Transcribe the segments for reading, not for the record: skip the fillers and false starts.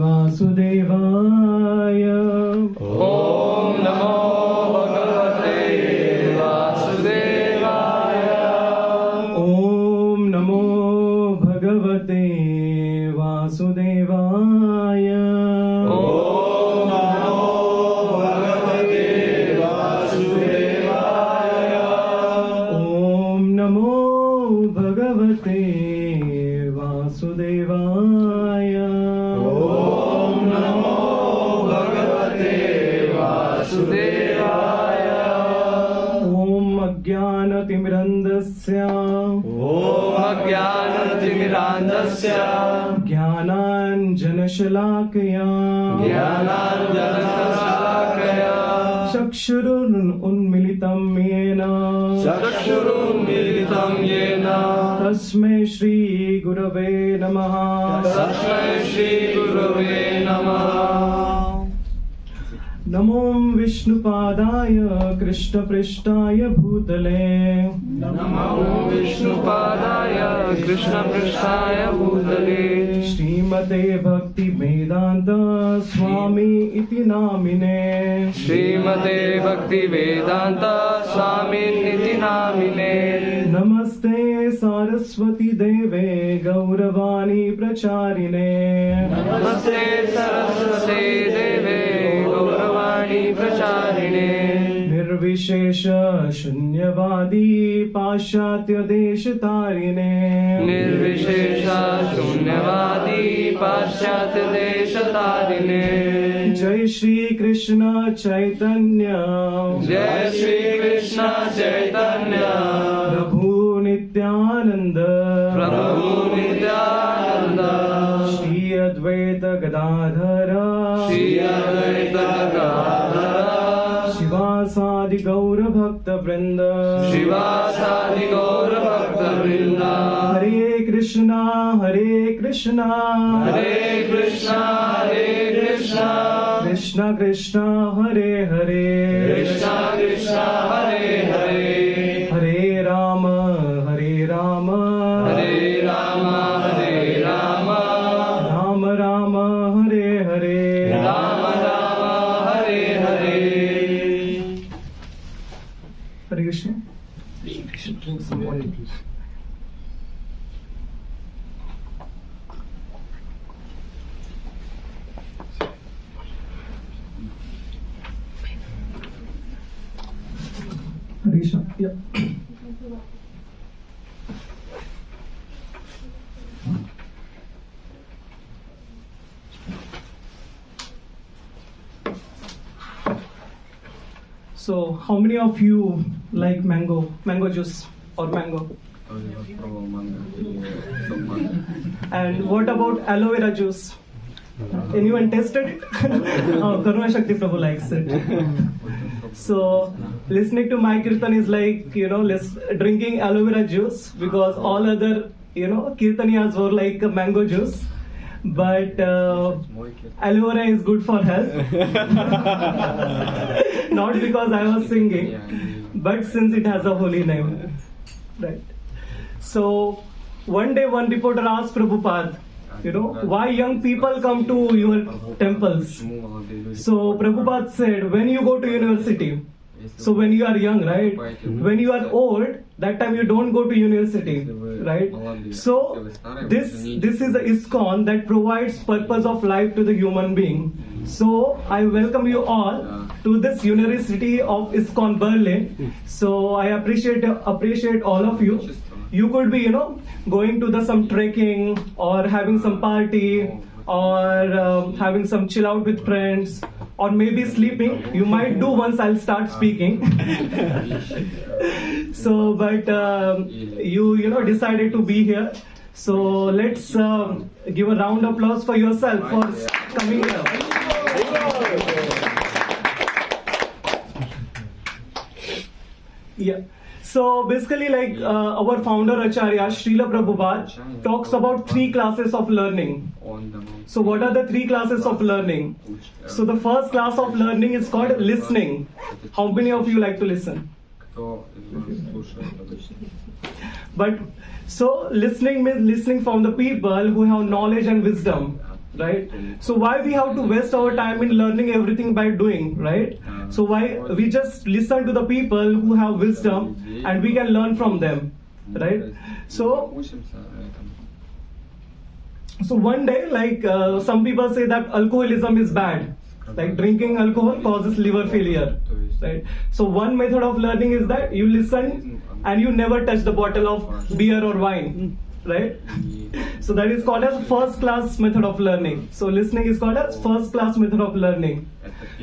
Vasudevaya. Om Namo Bhagavate Vasudevaya. Om Namo Bhagavate Vasudevaya. Om Namo Bhagavate Vasudevaya. Om Namo Bhagavate Vasudevaya. Om Namo Bhagavate Vasudevaya. Om Ajnanatimrandasya. Om Ajnanatimrandasya. Jnananjanashalakaya. Jnananjanashalakaya. Chakshurun unmilitam yena. Chakshurunmilitam yena. Tasmai Shri Gurave Namaha. Tasmai Shri Gurave Namaha. Namo Vishnupadaya Krishna Prishtaya Bhutale. Namo Vishnupadaya Krishna Prishtaya Bhutale. Srimate Bhakti Vedanta Swami iti namine. Srimate Bhakti Vedanta Swami iti namine. Namaste Saraswati Deve Gauravani Pracharine. Namaste Saraswate Deve Gauravani Pracharine. Nirvishesha Shunyavadi Pashatya Deshatarine. Nirvishesha Shunyavadi Paschatya Deshatarine. Jai Shri Krishna Chaitanya. Jai Shri Krishna Chaitanya. Prabhu Nityananda. Prabhu Nityananda. Shri Advaita Gadadhara. Shri Advaita Gadadhara. Shivasadi Gaura Bhakta Vrinda. Shivasadi Gaura Bhakta Vrinda. Hare Krishna Hare Krishna. Hare Krishna Hare Krishna. Krishna Krishna Hare Hare. Krishna Krishna Hare Hare. Hare Rama Hare Rama. Hare Rama Hare Rama. Rama Rama Hare Hare. Rama Rama Hare Hare. Hare Krishna. Drink some water, please. Hare Krishna. Yeah. So, how many of you like mango juice or mango? And what about aloe vera juice? Anyone tested it? Oh, Karuna Shakti Prabhu likes it. So, listening to my kirtan is like, drinking aloe vera juice, because all other, kirtaniyas were like mango juice. But aloe vera is good for health. Not because I was singing, but since it has a holy name. Right. So, one day one reporter asked Prabhupada, why young people come to your temples? So Prabhupada said, when you go to university, so when you are young, right? When you are old, that time you don't go to university, right? So this is a ISKCON that provides purpose of life to the human being. So I welcome you all to this University of ISKCON Berlin. So I appreciate all of you. You could be, going to some trekking or having some party or having some chill out with friends or maybe sleeping. You might do once I'll start speaking. So, but you decided to be here. So let's give a round of applause for yourself for coming here. Yeah. So basically, like our founder Acharya Srila Prabhupada talks about 3 classes of learning. So what are the 3 classes of learning? So the first class of learning is called listening. How many of you like to listen? But So listening means listening from the people who have knowledge and wisdom, right? So why we have to waste our time in learning everything by doing, right? So why we just listen to the people who have wisdom and we can learn from them, right? So one day, like some people say that alcoholism is bad, like drinking alcohol causes liver failure, right? So one method of learning is that you listen and you never touch the bottle of beer or wine, right? So that is called as first class method of learning. So listening is called as first class method of learning.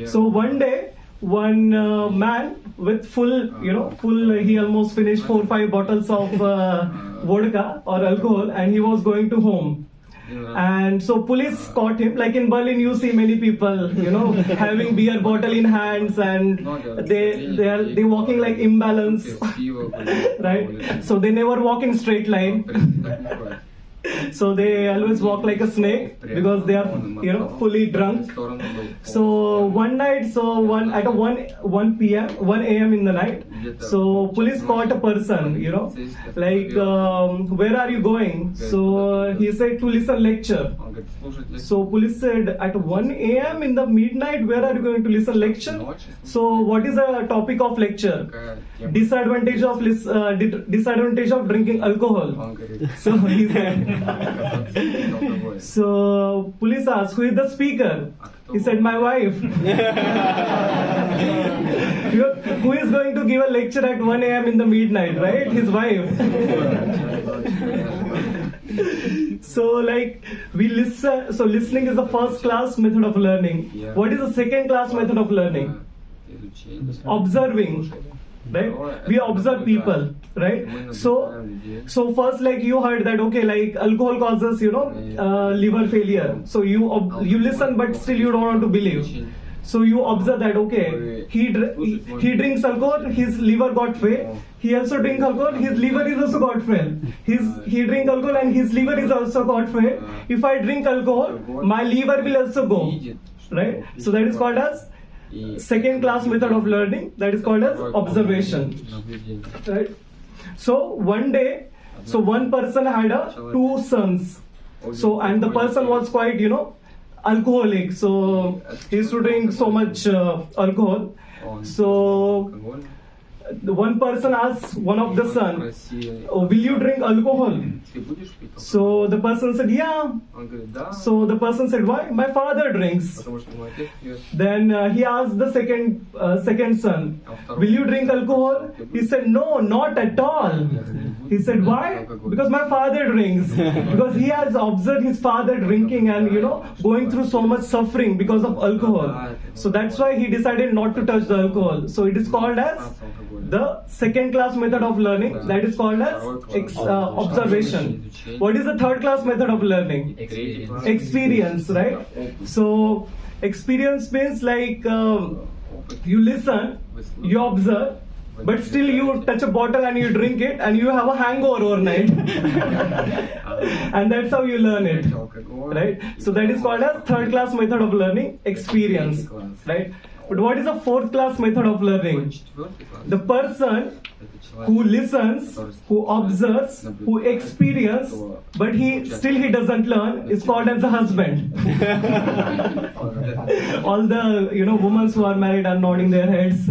So one day, one man with full, he almost finished 4 or 5 bottles of vodka or alcohol, and he was going to home. And so police caught him. Like in Berlin, you see many people, having beer bottle in hands, and they walking like imbalance, right? So they never walk in straight line. So they always walk like a snake because they are, fully drunk. So one night, at 1 a.m. in the night, so police caught a person, like, where are you going? So he said to listen lecture. So police said, at 1 a.m. in the midnight, where are you going to listen lecture? So what is the topic of lecture? Disadvantage of drinking alcohol. So he said. So police asked, who is the speaker? He said, my wife. Who is going to give a lecture at 1 a.m. in the midnight, right? His wife. So like we listen. So listening is the first class method of learning. What is the second class method of learning? Observing. Right, we observe people, right? So first, like you heard that, okay, like alcohol causes, liver failure. So you listen, but still you don't want to believe. So you observe that, okay, he drinks alcohol, his liver got fail. He also drinks alcohol, his liver is also got fail. He drink alcohol and his liver is also got fail. If I drink alcohol, my liver will also go, right? So that is called as second class method of learning, that is called as observation, right? So one day, one person had 2 sons. So and the person was quite, alcoholic. So he used to drink so much alcohol. So the one person asked one of the son, oh, will you drink alcohol? So the person said, yeah. So the person said, why? My father drinks. Then he asked the second son, will you drink alcohol? He said, no, not at all. He said, why? Because my father drinks. Because he has observed his father drinking and, going through so much suffering because of alcohol. So that's why he decided not to touch the alcohol. So it is called as the second class method of learning, that is called as observation. What is the third class method of learning? Experience, right? So experience means like you listen, you observe, but still you touch a bottle and you drink it and you have a hangover overnight. And that's how you learn it, right? So that is called as third class method of learning, experience, right? But what is the fourth class method of learning? The person who listens, who observes, who experiences, but he doesn't learn, is called as a husband. All the women who are married are nodding their heads.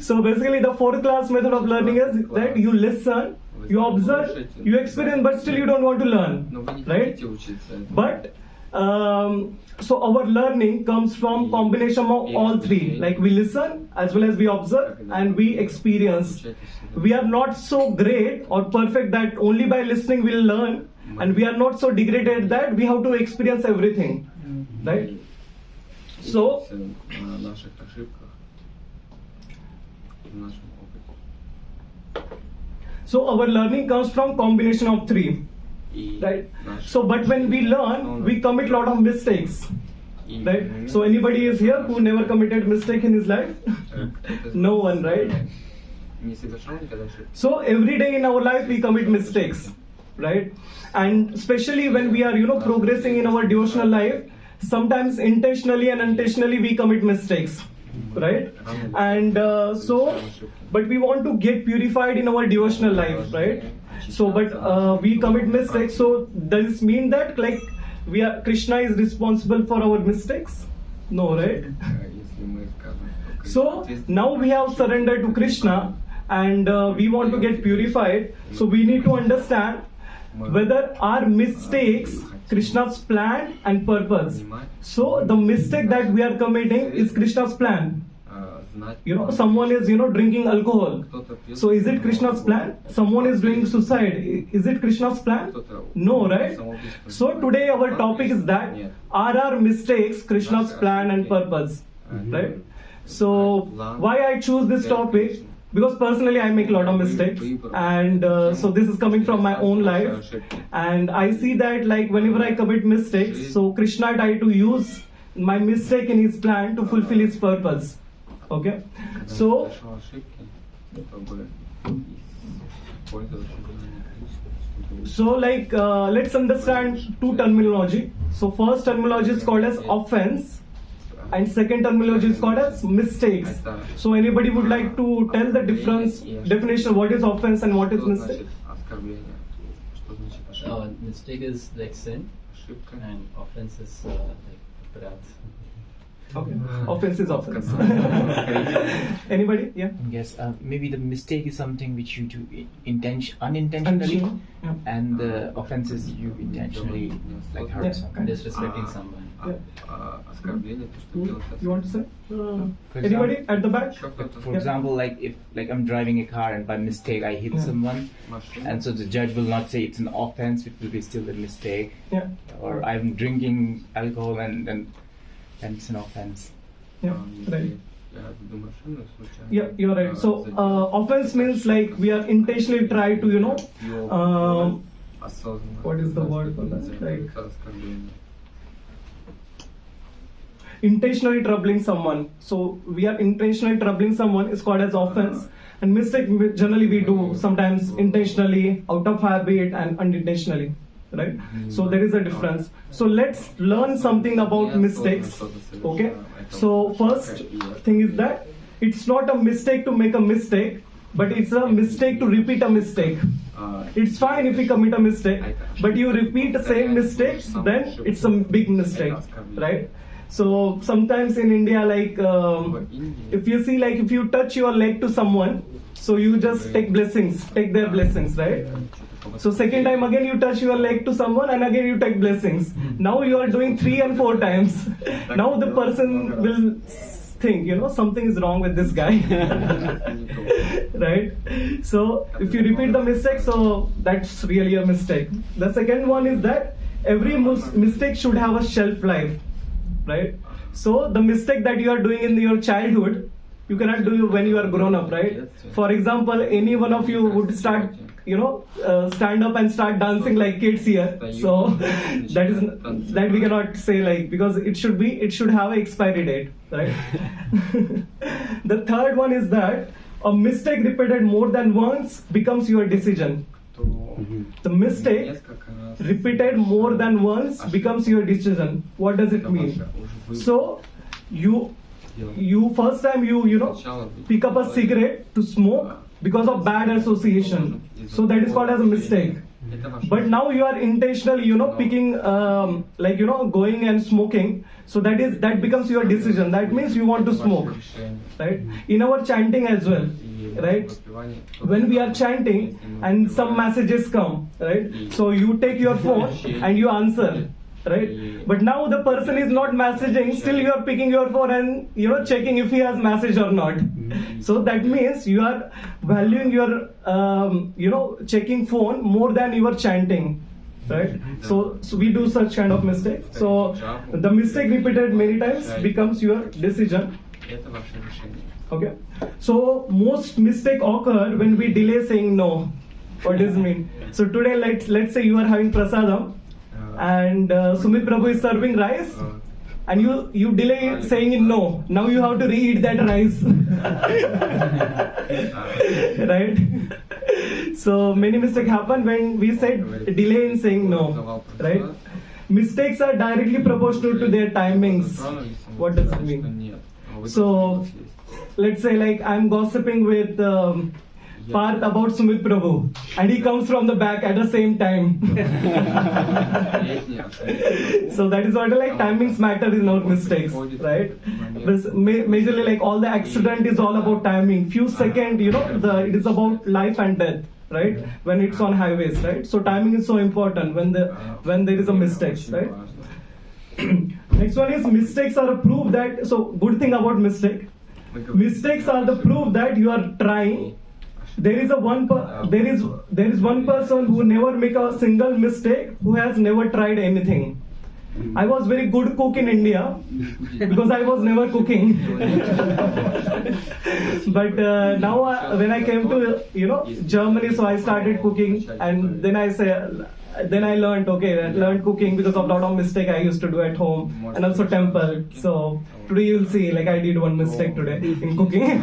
So basically the fourth class method of learning is that you listen, you observe, you experience, but still you don't want to learn, right? But so our learning comes from combination of all three. Like we listen as well as we observe and we experience. We are not so great or perfect that only by listening we'll learn, and we are not so degraded that we have to experience everything, right? So our learning comes from combination of three, right? So but when we learn, we commit a lot of mistakes, right? So anybody is here who never committed mistake in his life? No one, right? So every day in our life we commit mistakes, right? And especially when we are progressing in our devotional life, sometimes intentionally and unintentionally we commit mistakes, right? And but we want to get purified in our devotional life, right? So, but we commit mistakes. So, does this mean that like Krishna is responsible for our mistakes? No, right? So now we have surrendered to Krishna, and we want to get purified. So we need to understand whether our mistakes Krishna's plan and purpose. So the mistake that we are committing is Krishna's plan. Someone is drinking alcohol. So is it Krishna's plan? Someone is doing suicide. Is it Krishna's plan? No, right? So today our topic is that are our mistakes Krishna's plan and purpose, right? So why I choose this topic? Because personally I make a lot of mistakes, and so this is coming from my own life, and I see that like whenever I commit mistakes, so Krishna tried to use my mistake in his plan to fulfill his purpose. Okay, so like let's understand two terminology. So first terminology is called as offense, and second terminology is called as mistakes. So anybody would like to tell the definition of what is offense and what is mistake? Mistake is like sin, and offense is like paradh. Okay, offense is offense. Anybody? Yeah. Yes, maybe the mistake is something which you do unintentionally, yeah. and the offense is you intentionally like hurt someone. Disrespecting someone. You want to say? For Anybody example, at the back? for example, like if I'm driving a car and by mistake I hit someone, and so the judge will not say it's an offense; it will be still a mistake. Yeah. Or I'm drinking alcohol and then it's an offense. Yeah. Right. Yeah, you're right. So offense means like we are intentionally try to what is the word for that? Like intentionally troubling someone. So we are intentionally troubling someone is called as offense, and mistake generally we do sometimes intentionally, out of habit, and unintentionally. Right? So there is a difference. So let's learn something about mistakes. Okay? So first thing is that it's not a mistake to make a mistake, but it's a mistake to repeat a mistake. It's fine if you commit a mistake, but you repeat the same mistake, then it's a big mistake, right? So sometimes in India, like if you see, like if you touch your leg to someone, so you just take their blessings, right? So second time again you touch your leg to someone and again you take blessings. Now you are doing 3 and 4 times. Now the person will think, something is wrong with this guy. Right? So if you repeat the mistake, so that's really a mistake. The second one is that every mistake should have a shelf life. Right? So the mistake that you are doing in your childhood, you cannot do when you are grown up, right? For example, any one of you would start stand up and start dancing like kids here. So that we cannot say like, because it should have an expiry date, right? The third one is that a mistake repeated more than once becomes your decision. The mistake repeated more than once becomes your decision. What does it mean? So you first time you pick up a cigarette to smoke because of bad association, so that is called as a mistake. But now you are intentionally picking going and smoking, so that becomes your decision. That means you want to smoke, right? In our chanting as well, right? When we are chanting and some messages come, right? So you take your phone and you answer, right? But now the person is not messaging, still you are picking your phone and checking if he has message or not. So that means you are valuing your checking phone more than you are chanting, right? So we do such kind of mistake. So the mistake repeated many times becomes your decision. Okay. So most mistake occur when we delay saying no. What does it mean? So today let's say you are having prasadam, and Sumit Prabhu is serving rice, and you delay saying no. Now you have to re-eat that rice. Right? So many mistakes happen when we said delay in saying no. Right? Mistakes are directly proportional to their timings. What does it mean? So let's say like I'm gossiping with Parth about Sumit Prabhu, and he comes from the back at the same time. So that is what like timings matter in our mistakes, right? This majorly like all the accident is all about timing. Few seconds, it is about life and death, right? When it's on highways, right? So timing is so important when there is a mistake, right? Next one is mistakes are a proof that. So good thing about mistakes are the proof that you are trying. There is one person who never make a single mistake, who has never tried anything. I was very good cook in India because I was never cooking. But now when I came to Germany, so I started cooking, and then I learned cooking because of a lot of mistake I used to do at home, and also temple. So today you'll see like I did one mistake today in cooking.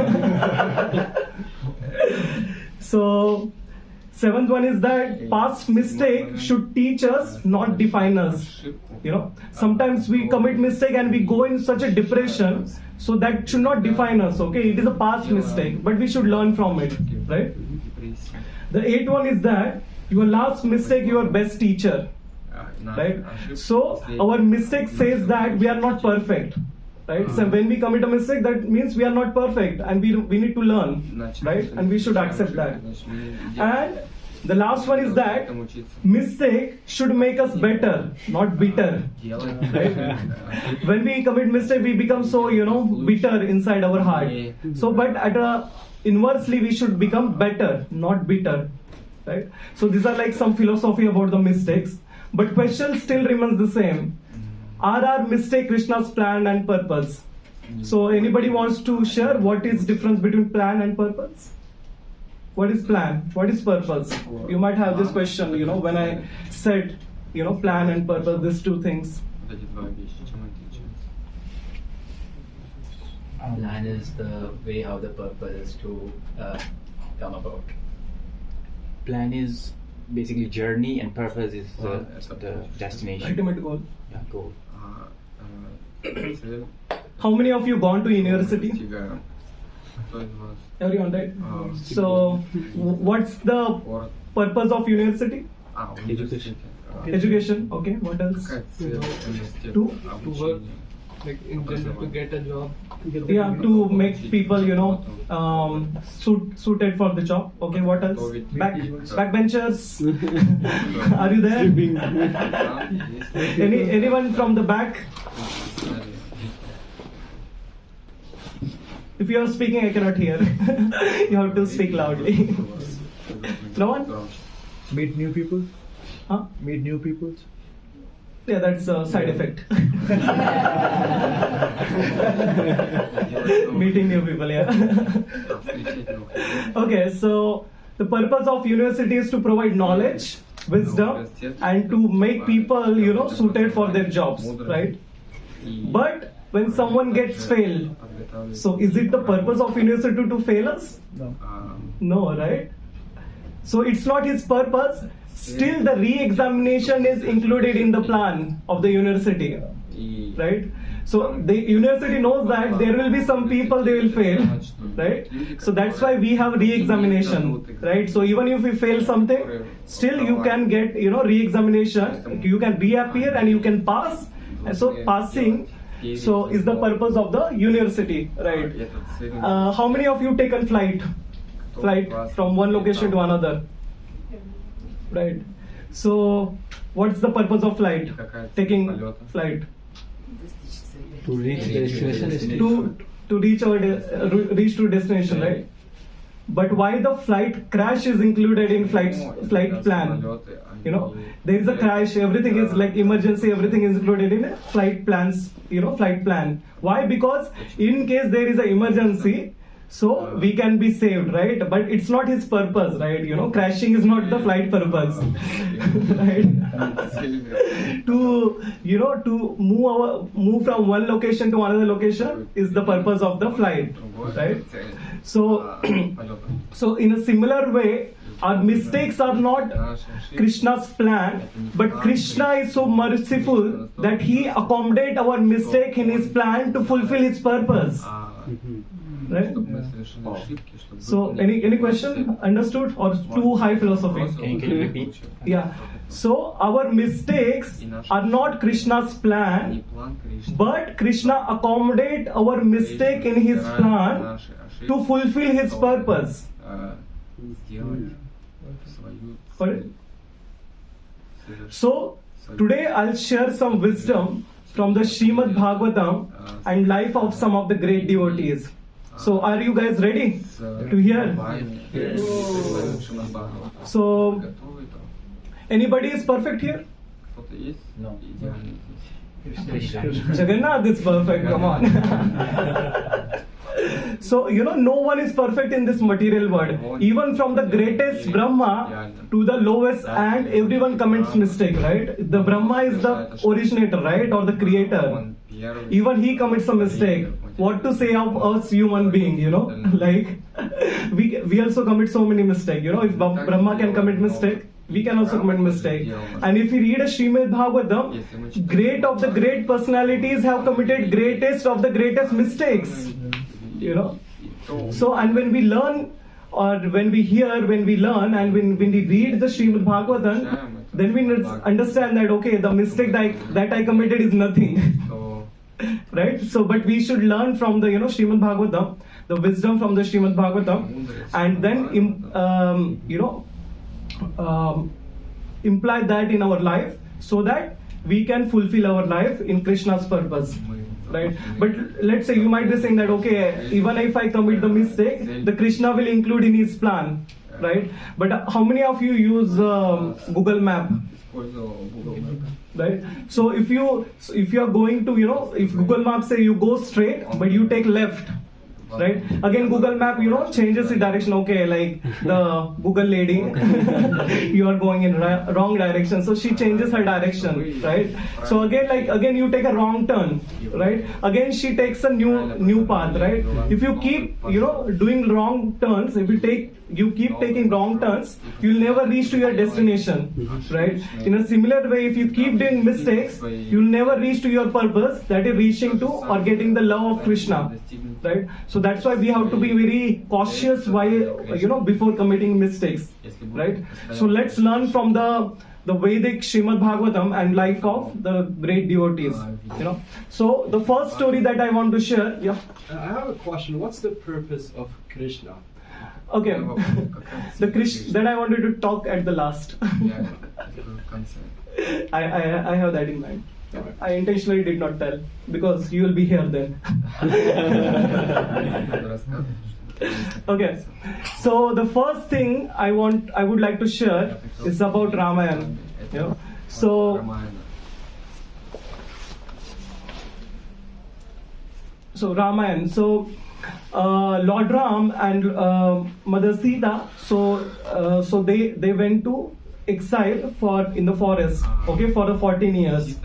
So seventh one is that past mistake should teach us, not define us. Sometimes we commit mistake and we go in such a depression, so that should not define us. Okay, it is a past mistake, but we should learn from it, right? The eighth one is that your last mistake, your best teacher, right? So our mistake says that we are not perfect. Right? So when we commit a mistake, that means we are not perfect, and we need to learn, right? And we should accept that. And the last one is that mistake should make us better, not bitter. Right? When we commit mistake, we become so bitter inside our heart. So, but inversely, we should become better, not bitter. Right? So these are like some philosophy about the mistakes, but question still remains the same. Are our mistake Krishna's plan and purpose? So anybody wants to share what is difference between plan and purpose? What is plan? What is purpose? You might have this question, when I said, plan and purpose, these two things. Plan is the way how the purpose is to come about. Plan is basically journey, and purpose is the destination. Ultimate goal. Yeah, goal. How many of you gone to university? Everyone, right? So, what's the purpose of university? Education. Okay. What else? To work, like in general, to get a job. To make people, suited for the job. Okay. What else? Backbenchers. Are you there? Anyone from the back? If you are speaking, I cannot hear. You have to speak loudly. No one? Meet new people. Huh? Meet new people. Yeah, that's a side effect. Meeting new people, yeah. Okay, so the purpose of university is to provide knowledge, wisdom, and to make people, suited for their jobs, right? But when someone gets failed, so is it the purpose of university to fail us? No, right? So it's not his purpose. Still, the re-examination is included in the plan of the university, right? So the university knows that there will be some people they will fail, right? So that's why we have re-examination, right? So even if you fail something, still you can get re-examination. You can reappear and you can pass. And so passing, so is the purpose of the university, right? How many of you taken flight from one location to another? Right. So, what's the purpose of flight? Taking flight To reach the destination. To reach to destination, right? But why the flight crash is included in flight plan? There is a crash. Everything is like emergency. Everything is included in flight plans. Flight plan. Why? Because in case there is an emergency, so we can be saved, right? But it's not his purpose, right? Crashing is not the flight purpose, right? To move from one location to another location is the purpose of the flight, right? So in a similar way, our mistakes are not Krishna's plan, but Krishna is so merciful that he accommodates our mistake in his plan to fulfill his purpose. Right? So any question understood or too high philosophy? Can you repeat? Yeah. So our mistakes are not Krishna's plan, but Krishna accommodate our mistake in his plan to fulfill his purpose. Correct? So today I'll share some wisdom from the Srimad Bhagvatam and life of some of the great devotees. So are you guys ready to hear? So anybody is perfect here? No. Jagannath is perfect, come on. So, no one is perfect in this material world. Even from the greatest Brahma to the lowest ant, everyone commits mistake, right? The Brahma is the originator, right? Or the creator. Even he commits a mistake. What to say of us human being, Like, we also commit so many mistakes. If Brahma can commit mistake, we can also commit mistake. And if you read a Srimad Bhagavatam, great of the great personalities have committed greatest of the greatest mistakes. So, and when we learn, or when we hear, when we learn, and when we read the Srimad Bhagavatam, then we understand that, okay, the mistake that I committed is nothing. Right? So, but we should learn from the, Srimad Bhagavatam, the wisdom from the Srimad Bhagavatam, and then, imply that in our life so that we can fulfill our life in Krishna's purpose. Right? But let's say you might be saying that, okay, even if I commit the mistake, the Krishna will include in his plan, right? But how many of you use Google Map? Right? So if you are going to, if Google Map say you go straight, but you take left, right? Again, Google Map, changes the direction. Okay, like the Google lady, you are going in wrong direction, so she changes her direction, right? So again, you take a wrong turn, right? Again, she takes a new path, right? If you keep, doing wrong turns, if you keep taking wrong turns, you'll never reach to your destination, right? In a similar way, if you keep doing mistakes, you'll never reach to your purpose, that is reaching to or getting the love of Krishna, right? So that's why we have to be very cautious before committing mistakes, right? So let's learn from the Vedic Srimad Bhagavatam and life of the great devotees, So the first story that I want to share, I have a question. What's the purpose of Krishna? Okay, the Krishna that I wanted to talk at the last. I have that in mind. I intentionally did not tell because you will be here then. Okay, so the first thing I would like to share is about Ramayana. So Ramayana. So Lord Ram and Mother Sita. So they went to exile in the forest. Okay, for 14 years.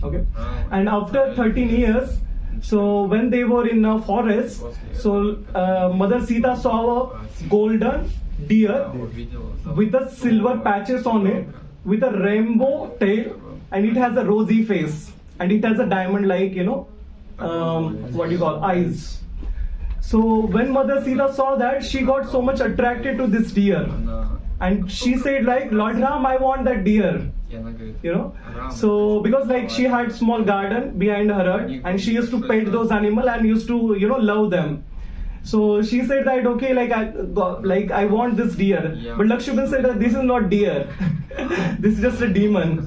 Okay, and after 13 years, so when they were in a forest, so Mother Sita saw a golden deer with the silver patches on it, with a rainbow tail, and it has a rosy face, and it has a diamond like eyes. So when Mother Sita saw that, she got so much attracted to this deer, and she said like, Lord Ram, I want that deer. So because she had small garden behind her hut, and she used to pet those animals and used to love them. So she said that, okay, I want this deer. But Lakshman said that this is not deer. This is just a demon.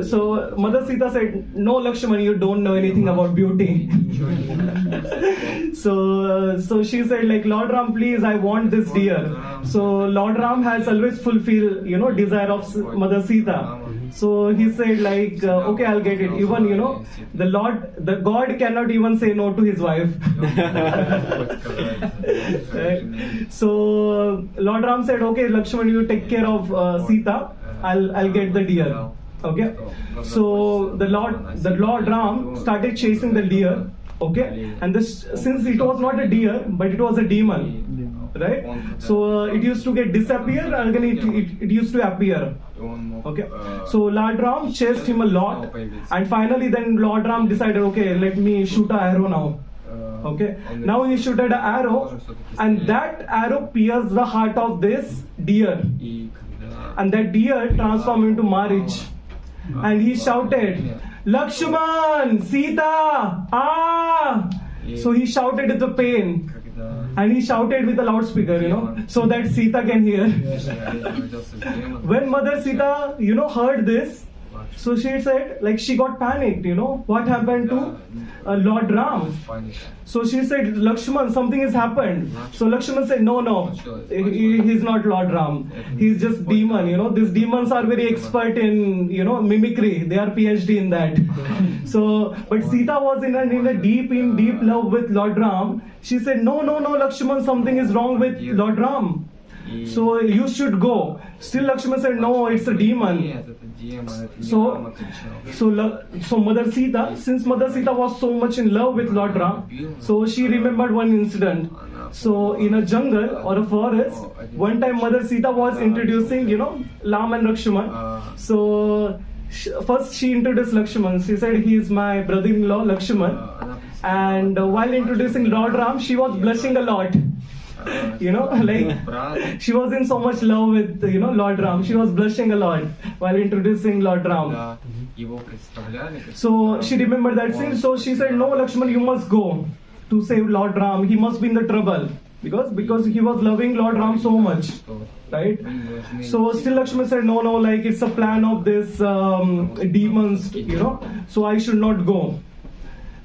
So Mother Sita said, no, Lakshman, you don't know anything about beauty. So she said like, Lord Ram, please, I want this deer. So Lord Ram has always fulfilled, desire of Mother Sita. So he said like, okay, I'll get it. Even, the God cannot even say no to his wife. Right? So Lord Ram said, okay, Lakshman, you take care of Sita. I'll get the deer. Okay. So the Lord Ram started chasing the deer. Okay. And since it was not a deer, but it was a demon. Right? So it used to get disappear, and again it used to appear. Okay. So Lord Ram chased him a lot, and finally then Lord Ram decided, okay, let me shoot an arrow now. Okay. Now he shooted an arrow, and that arrow pierced the heart of this deer, and that deer transformed into Marich, and he shouted, "Lakshman, Sita, ah!" So he shouted with the pain, and he shouted with a loudspeaker, so that Sita can hear. When Mother Sita, heard this, so she said, like, she got panicked, what happened to Lord Ram. So she said, "Lakshman, something has happened." So Lakshman said, no, he's not Lord Ram. He's just demon, These demons are very expert in, mimicry. They are PhD in that. So, but Sita was in a deep love with Lord Ram. She said, no, Lakshman, something is wrong with Lord Ram. So you should go. Still Lakshman said, no, it's a demon. So Mother Sita, since Mother Sita was so much in love with Lord Ram, so she remembered one incident. So in a jungle or a forest, one time Mother Sita was introducing, Ram and Lakshman. So first she introduced Lakshman. She said, he is my brother-in-law Lakshman. And while introducing Lord Ram, she was blushing a lot. Like she was in so much love with Lord Ram. She was blushing a lot while introducing Lord Ram. So she remembered that scene. So she said, "No, Lakshman, you must go to save Lord Ram. He must be in the trouble because he was loving Lord Ram so much, right?" So still Lakshman said, "No, like it's a plan of this demons, So I should not go."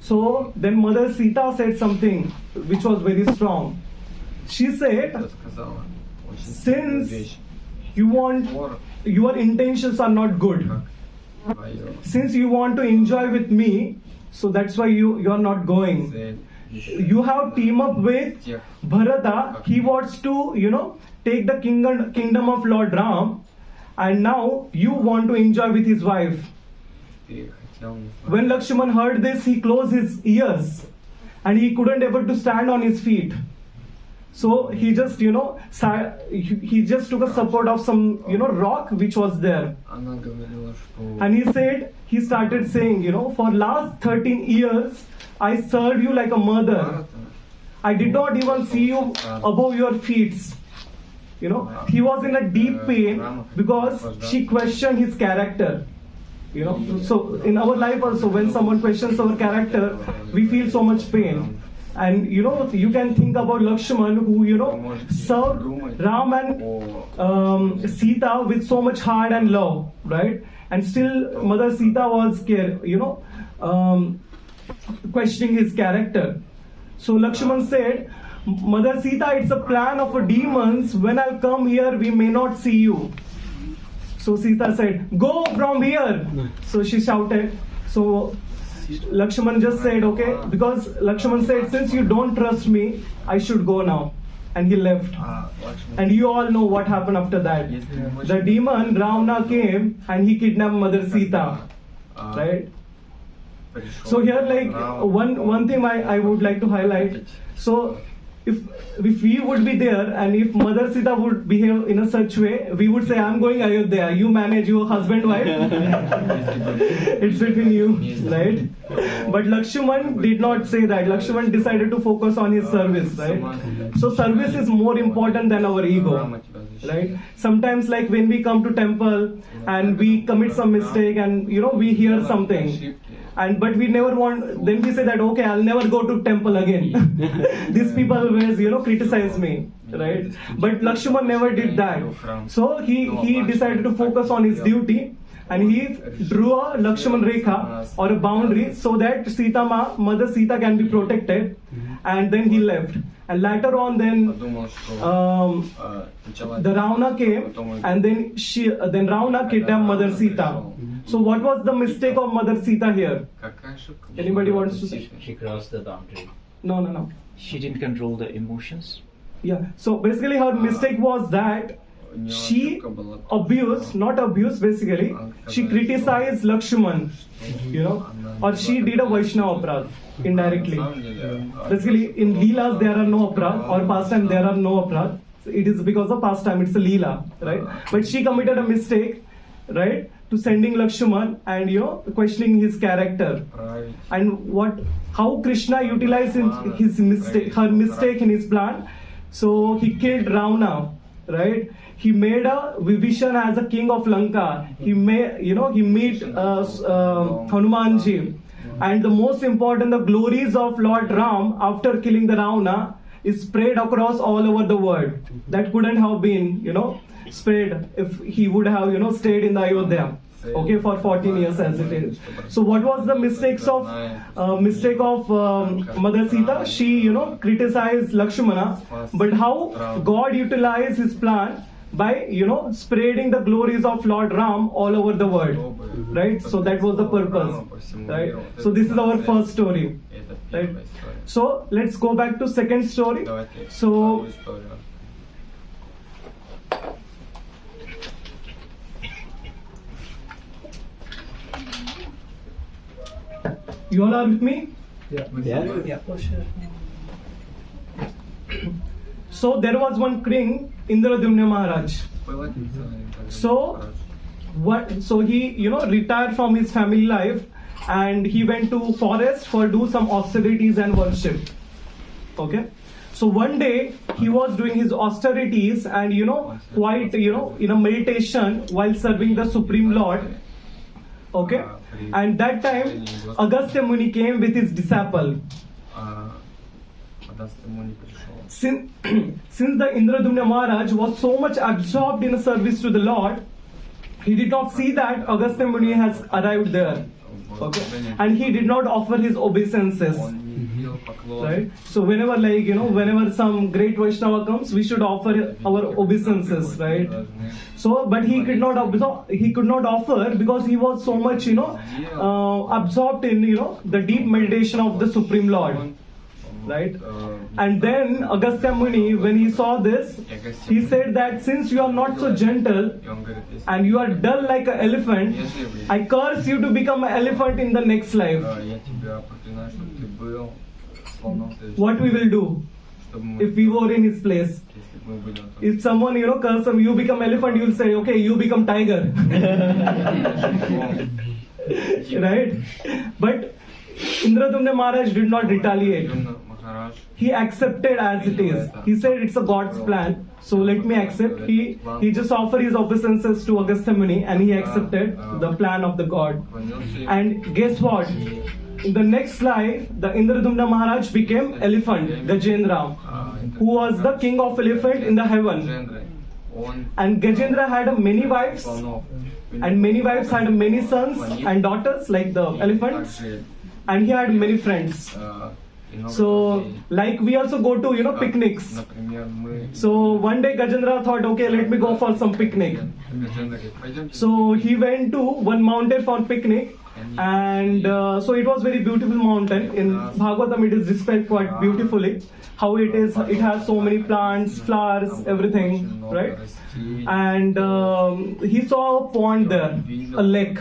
So then Mother Sita said something which was very strong. She said, "Since your intentions are not good, since you want to enjoy with me, so that's why you are not going. You have teamed up with Bharata. He wants to, take the kingdom of Lord Ram, and now you want to enjoy with his wife." When Lakshman heard this, he closed his ears, and he couldn't able to stand on his feet. So he just, he just took a support of some, rock which was there. And he started saying, "For last 13 years, I served you like a mother. I did not even see you above your feet." He was in a deep pain because she questioned his character. So in our life also, when someone questions our character, we feel so much pain. And you can think about Lakshman, who served Ram and Sita with so much heart and love, right? And still Mother Sita was questioning his character. So Lakshman said, "Mother Sita, it's a plan of a demons. When I'll come here, we may not see you." So Sita said, "Go from here." So she shouted. So Lakshman just said, "Okay," because Lakshman said, "Since you don't trust me, I should go now." And he left. And you all know what happened after that. The demon Ravana came and he kidnapped Mother Sita, right? So here, like one thing I would like to highlight. So if we would be there and if Mother Sita would behave in a such way, we would say, "I'm going Ayodhya. You manage your husband, wife. It's between you," right? But Lakshman did not say that. Lakshman decided to focus on his service, right? So service is more important than our ego, right? Sometimes, like when we come to temple and we commit some mistake and we hear something. But we never want, then we say that, "Okay, I'll never go to temple again." These people always, criticize me, right? But Lakshman never did that. So he decided to focus on his duty, and he drew a Lakshman Rekha or a boundary so that Mother Sita can be protected, and then he left. And later on, then the Ravana came, and then Ravana kidnapped Mother Sita. So what was the mistake of Mother Sita here? Anybody wants to say? She crossed the boundary. No. She didn't control the emotions. Yeah. So basically, her mistake was that she basically, she criticized Lakshman, or she did a Vaishnava aparadh indirectly. Basically, in Leelas there are no aparadh, or pastime there are no aparadh. It is because of pastime, it's a Leela, right? But she committed a mistake, right? to sending Lakshman and questioning his character, and how Krishna utilized her mistake in his plan. So he killed Ravana, right? He made a Vibhishan as a king of Lanka. He meet Hanumanji, and the most important, the glories of Lord Ram after killing the Ravana is spread across all over the world. That couldn't have been, spread if he would have, stayed in the Ayodhya, okay, for 14 years as it is. So what was the mistake of Mother Sita? She, criticized Lakshmana, but how God utilized his plan by, spreading the glories of Lord Ram all over the world, right? So that was the purpose, right? So this is our first story, right? So let's go back to second story. So you all are with me? Yeah. So there was one king, Indradumna Maharaj. So he, retired from his family life, and he went to forest for do some austerities and worship. Okay. So one day he was doing his austerities and quite in a meditation while serving the Supreme Lord. Okay. And that time Agastya Muni came with his disciple. Since the Indradumna Maharaj was so much absorbed in the service to the Lord, he did not see that Agastya Muni has arrived there. Okay? And he did not offer his obeisances. Right? So whenever some great Vaishnava comes, we should offer our obeisances, right? So, but he could not offer because he was so much, absorbed in, the deep meditation of the Supreme Lord. Right? And then Agastya Muni, when he saw this, he said that since you are not so gentle and you are dull like an elephant, I curse you to become an elephant in the next life. What we will do if we were in his place? If someone curse him, you become elephant, you will say, okay, you become tiger. Right? But Indradumna Maharaj did not retaliate. He accepted as it is. He said it's a God's plan, so let me accept. He just offered his obeisances to Agastya Muni and he accepted the plan of the God. And guess what? In the next life, the Indradumna Maharaj became elephant, Gajendra, who was the king of elephant in the heaven. And Gajendra had many wives, and many wives had many sons and daughters like the elephants, and he had many friends. So, like we also go to picnics. So one day Gajendra thought, okay, let me go for some picnic. So he went to one mountain for picnic, and so it was very beautiful mountain. In Bhagvatam it is described quite beautifully how it is. It has so many plants, flowers, everything, right? And he saw a pond there, a lake.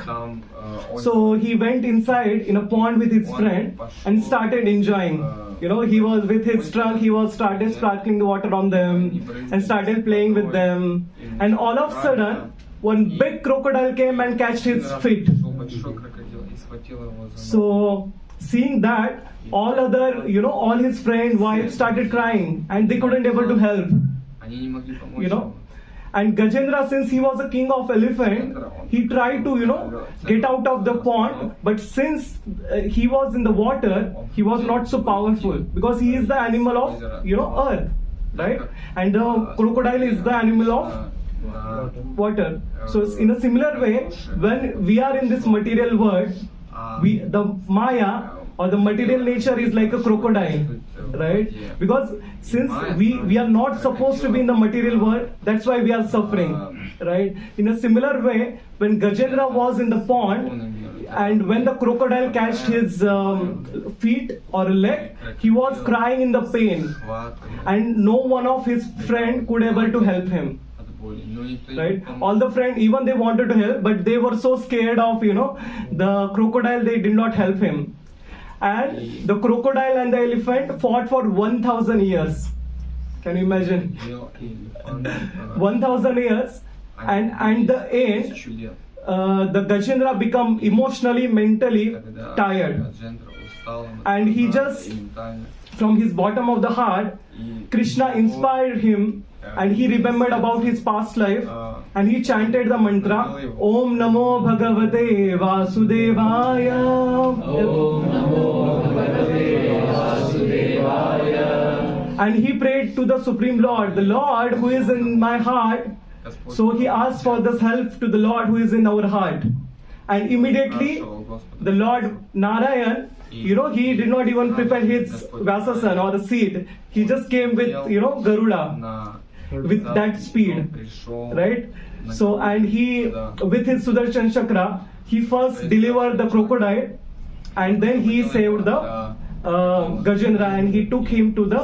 So he went inside in a pond with his friend and started enjoying. He was with his trunk, started sparkling the water on them and started playing with them. And all of a sudden, one big crocodile came and catched his feet. So seeing that, all his friends, wives started crying and they couldn't able to help. And Gajendra, since he was a king of elephant, he tried to, get out of the pond. But since he was in the water, he was not so powerful because he is the animal of, earth, right? And the crocodile is the animal of water. So in a similar way, when we are in this material world, the Maya or the material nature is like a crocodile, right? Because since we are not supposed to be in the material world, that's why we are suffering, right? In a similar way, when Gajendra was in the pond and when the crocodile catched his feet or leg, he was crying in the pain and no one of his friend could able to help him. Right? All the friends, even they wanted to help, but they were so scared of, the crocodile, they did not help him. And the crocodile and the elephant fought for 1,000 years. Can you imagine? 1,000 years, and the end, the Gajendra become emotionally, mentally tired, and he just, from his bottom of the heart, Krishna inspired him, and he remembered about his past life, and he chanted the mantra, Om Namo Bhagavate Vasudevaya. Om Namo Bhagavate Vasudevaya. And he prayed to the Supreme Lord, the Lord who is in my heart. So he asked for this help to the Lord who is in our heart. And immediately the Lord Narayan, he did not even prepare his Vyasasan or the seat. He just came with, Garuda, with that speed, right? So, and he, with his Sudarshan Chakra, he first delivered the crocodile, and then he saved the Gajendra, and he took him to the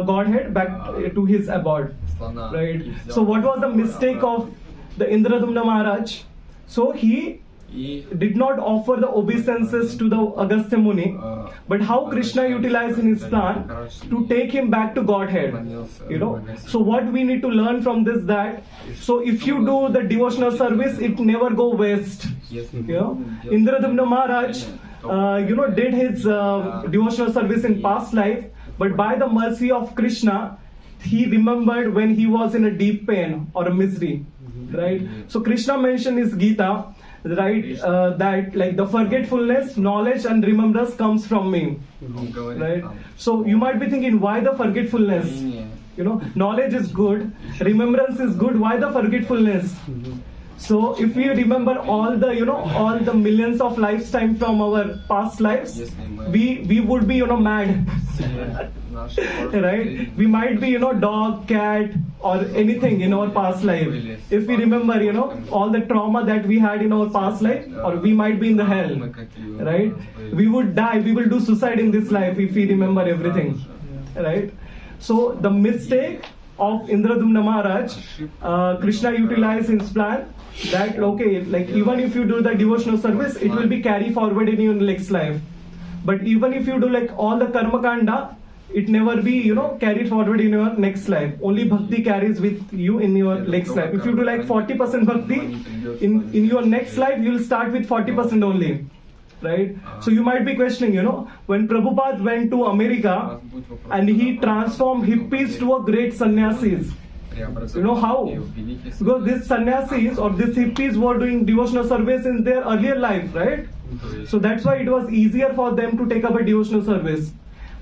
Godhead, back to his abode, right? So what was the mistake of the Indradumna Maharaj? So he did not offer the obeisances to the Agastya Muni, but how Krishna utilized in his plan to take him back to Godhead, So what we need to learn from this, that so if you do the devotional service, it never go waste. Indradumna Maharaj did his devotional service in past life, but by the mercy of Krishna, he remembered when he was in a deep pain or a misery, right? So Krishna mentioned in his Gita, right, that like the forgetfulness, knowledge and remembrance comes from me, right? So you might be thinking, why the forgetfulness? Knowledge is good, remembrance is good, why the forgetfulness? So if we remember all the all the millions of lifetime from our past lives, we would be mad, right? We might be dog, cat or anything in our past life. If we remember all the trauma that we had in our past life, or we might be in the hell, right? We would die, we will do suicide in this life if we remember everything, right? So the mistake of Indradumna Maharaj, Krishna utilized his plan, that okay, like even if you do the devotional service, it will be carry forward in your next life. But even if you do like all the karma kanda, it never be carried forward in your next life. Only bhakti carries with you in your next life. If you do like 40% bhakti, in your next life you will start with 40% only, right? So you might be questioning, when Prabhupada went to America and he transformed hippies to a great sannyasis. How? Because these sannyasis or these hippies were doing devotional service in their earlier life, right? So that's why it was easier for them to take up a devotional service.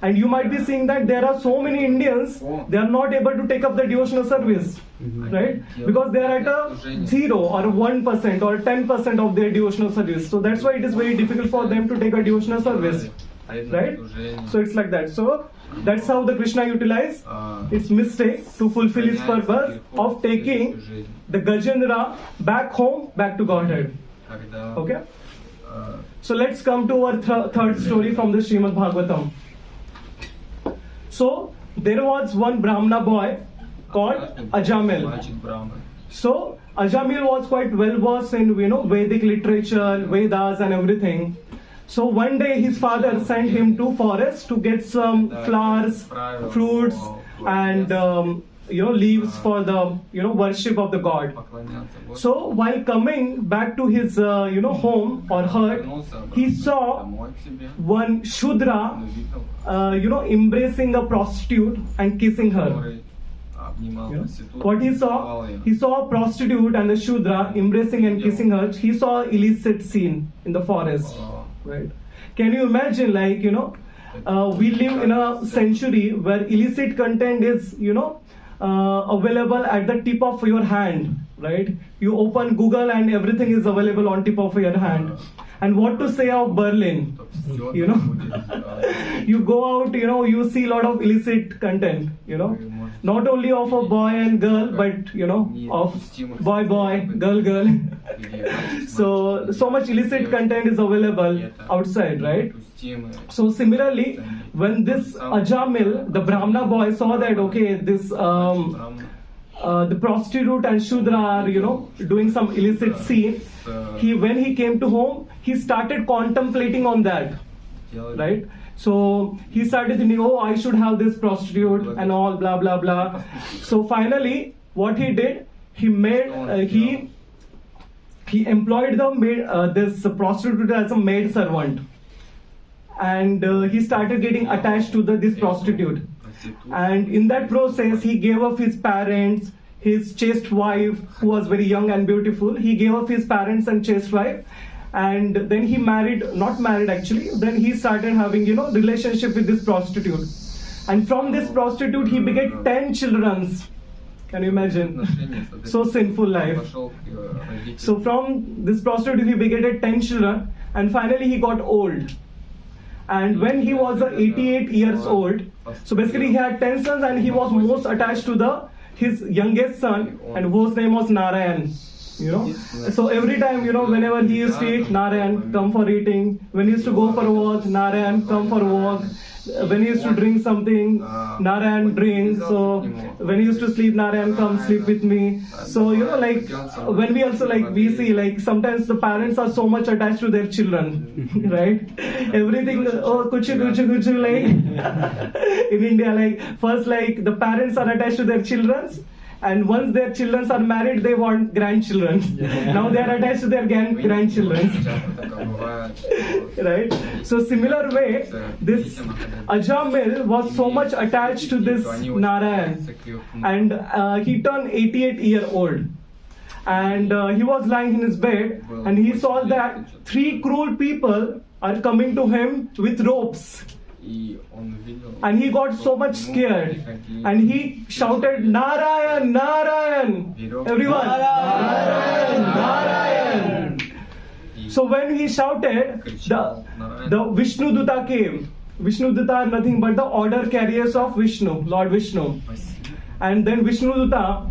And you might be seeing that there are so many Indians, they are not able to take up the devotional service, right? Because they are at a 0 or 1% or 10% of their devotional service. So that's why it is very difficult for them to take a devotional service, right? So it's like that. So that's how the Krishna utilized its mistake to fulfill his purpose of taking the Gajendra back home, back to Godhead. Okay? So let's come to our third story from the Srimad Bhagvatam. So there was one Brahmana boy called Ajamil. So Ajamil was quite well versed in Vedic literature, Vedas and everything. So one day his father sent him to forest to get some flowers, fruits and leaves for the worship of the god. So while coming back to his home or hut, he saw one Shudra embracing a prostitute and kissing her. What he saw a prostitute and a Shudra embracing and kissing her. He saw an illicit scene in the forest, right? Can you imagine, like we live in a century where illicit content is available at the tip of your hand, right? You open Google and everything is available on tip of your hand. And what to say of Berlin? You go out, you see a lot of illicit content, not only of a boy and girl, but of boy, girl. So much illicit content is available outside, right? So similarly, when this Ajamil, the Brahmana boy, saw that okay, this the prostitute and Shudra are doing some illicit scene, when he came to home, he started contemplating on that, right? So he started thinking, oh, I should have this prostitute and all, blah blah blah. So finally, what he did, he made he employed the maid, this prostitute as a maid servant, and he started getting attached to this prostitute. And in that process, he gave up his parents, his chaste wife, who was very young and beautiful. He gave up his parents and chaste wife, and then he not married actually. Then he started having, relationship with this prostitute. And from this prostitute, he begat 10 children. Can you imagine? So sinful life. So from this prostitute, he begat 10 children, and finally he got old. And when he was 88 years old, so basically he had 10 sons, and he was most attached to his youngest son, and whose name was Narayan. So every time, whenever he used to eat, Narayan, come for eating. When he used to go for a walk, Narayan, come for a walk. When he used to drink something, Narayan, drink. So when he used to sleep, Narayan, come sleep with me. So when we also we see sometimes the parents are so much attached to their children, right? Everything, kuchu, in India, first the parents are attached to their children. And once their children are married, they want grandchildren. Now they are attached to their grandchildren. Right? So similar way, this Ajamil was so much attached to this Narayan. And he turned 88 years old. And he was lying in his bed, and he saw that 3 cruel people are coming to him with ropes. And he got so much scared, and he shouted, Narayan, Narayan, everyone, Narayan, Narayan. So when he shouted, the Vishnu Duta came. Vishnu Duta are nothing but the order carriers of Vishnu, Lord Vishnu. And then Vishnu Duta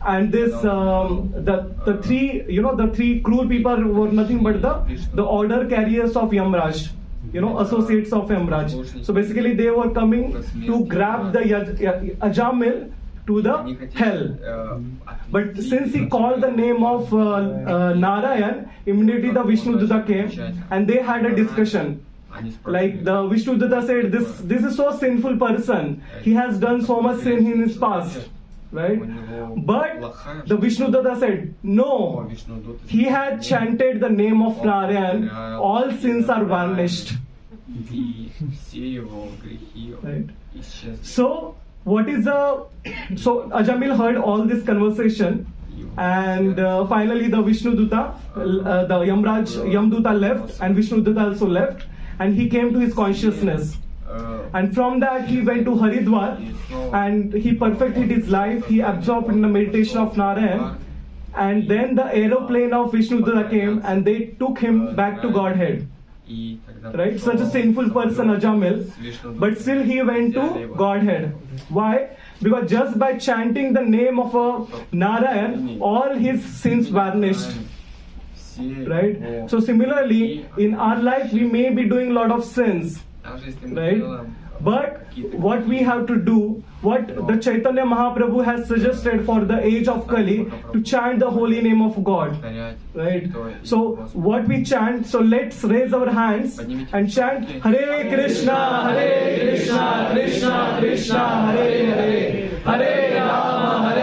and this the 3 cruel people were nothing but the order carriers of Yamraj. Associates of Yamraj. So basically they were coming to grab the Ajamil to the hell. But since he called the name of Narayan, immediately the Vishnu Duta came, and they had a discussion. The Vishnu Duta said, this is so sinful person. He has done so much sin in his past. Right? But the Vishnu Duta said, no, he had chanted the name of Narayan, all sins are vanished. Right? So Ajamil heard all this conversation, and finally the Vishnu Duta, the Yam Duta left, and Vishnu Duta also left, and he came to his consciousness. And from that he went to Haridwar, and he perfected his life. He absorbed in the meditation of Narayan, and then the aeroplane of Vishnu Duta came, and they took him back to Godhead. Right? Such a sinful person, Ajamil, but still he went to Godhead. Why? Because just by chanting the name of Narayan, all his sins vanished. Right? So similarly, in our life we may be doing a lot of sins. Right? But what we have to do, what the Chaitanya Mahaprabhu has suggested for the age of Kali, to chant the holy name of God. Right? So what we chant, so let's raise our hands and chant Hare Krishna, Krishna Krishna, Hare Hare, Hare Rama,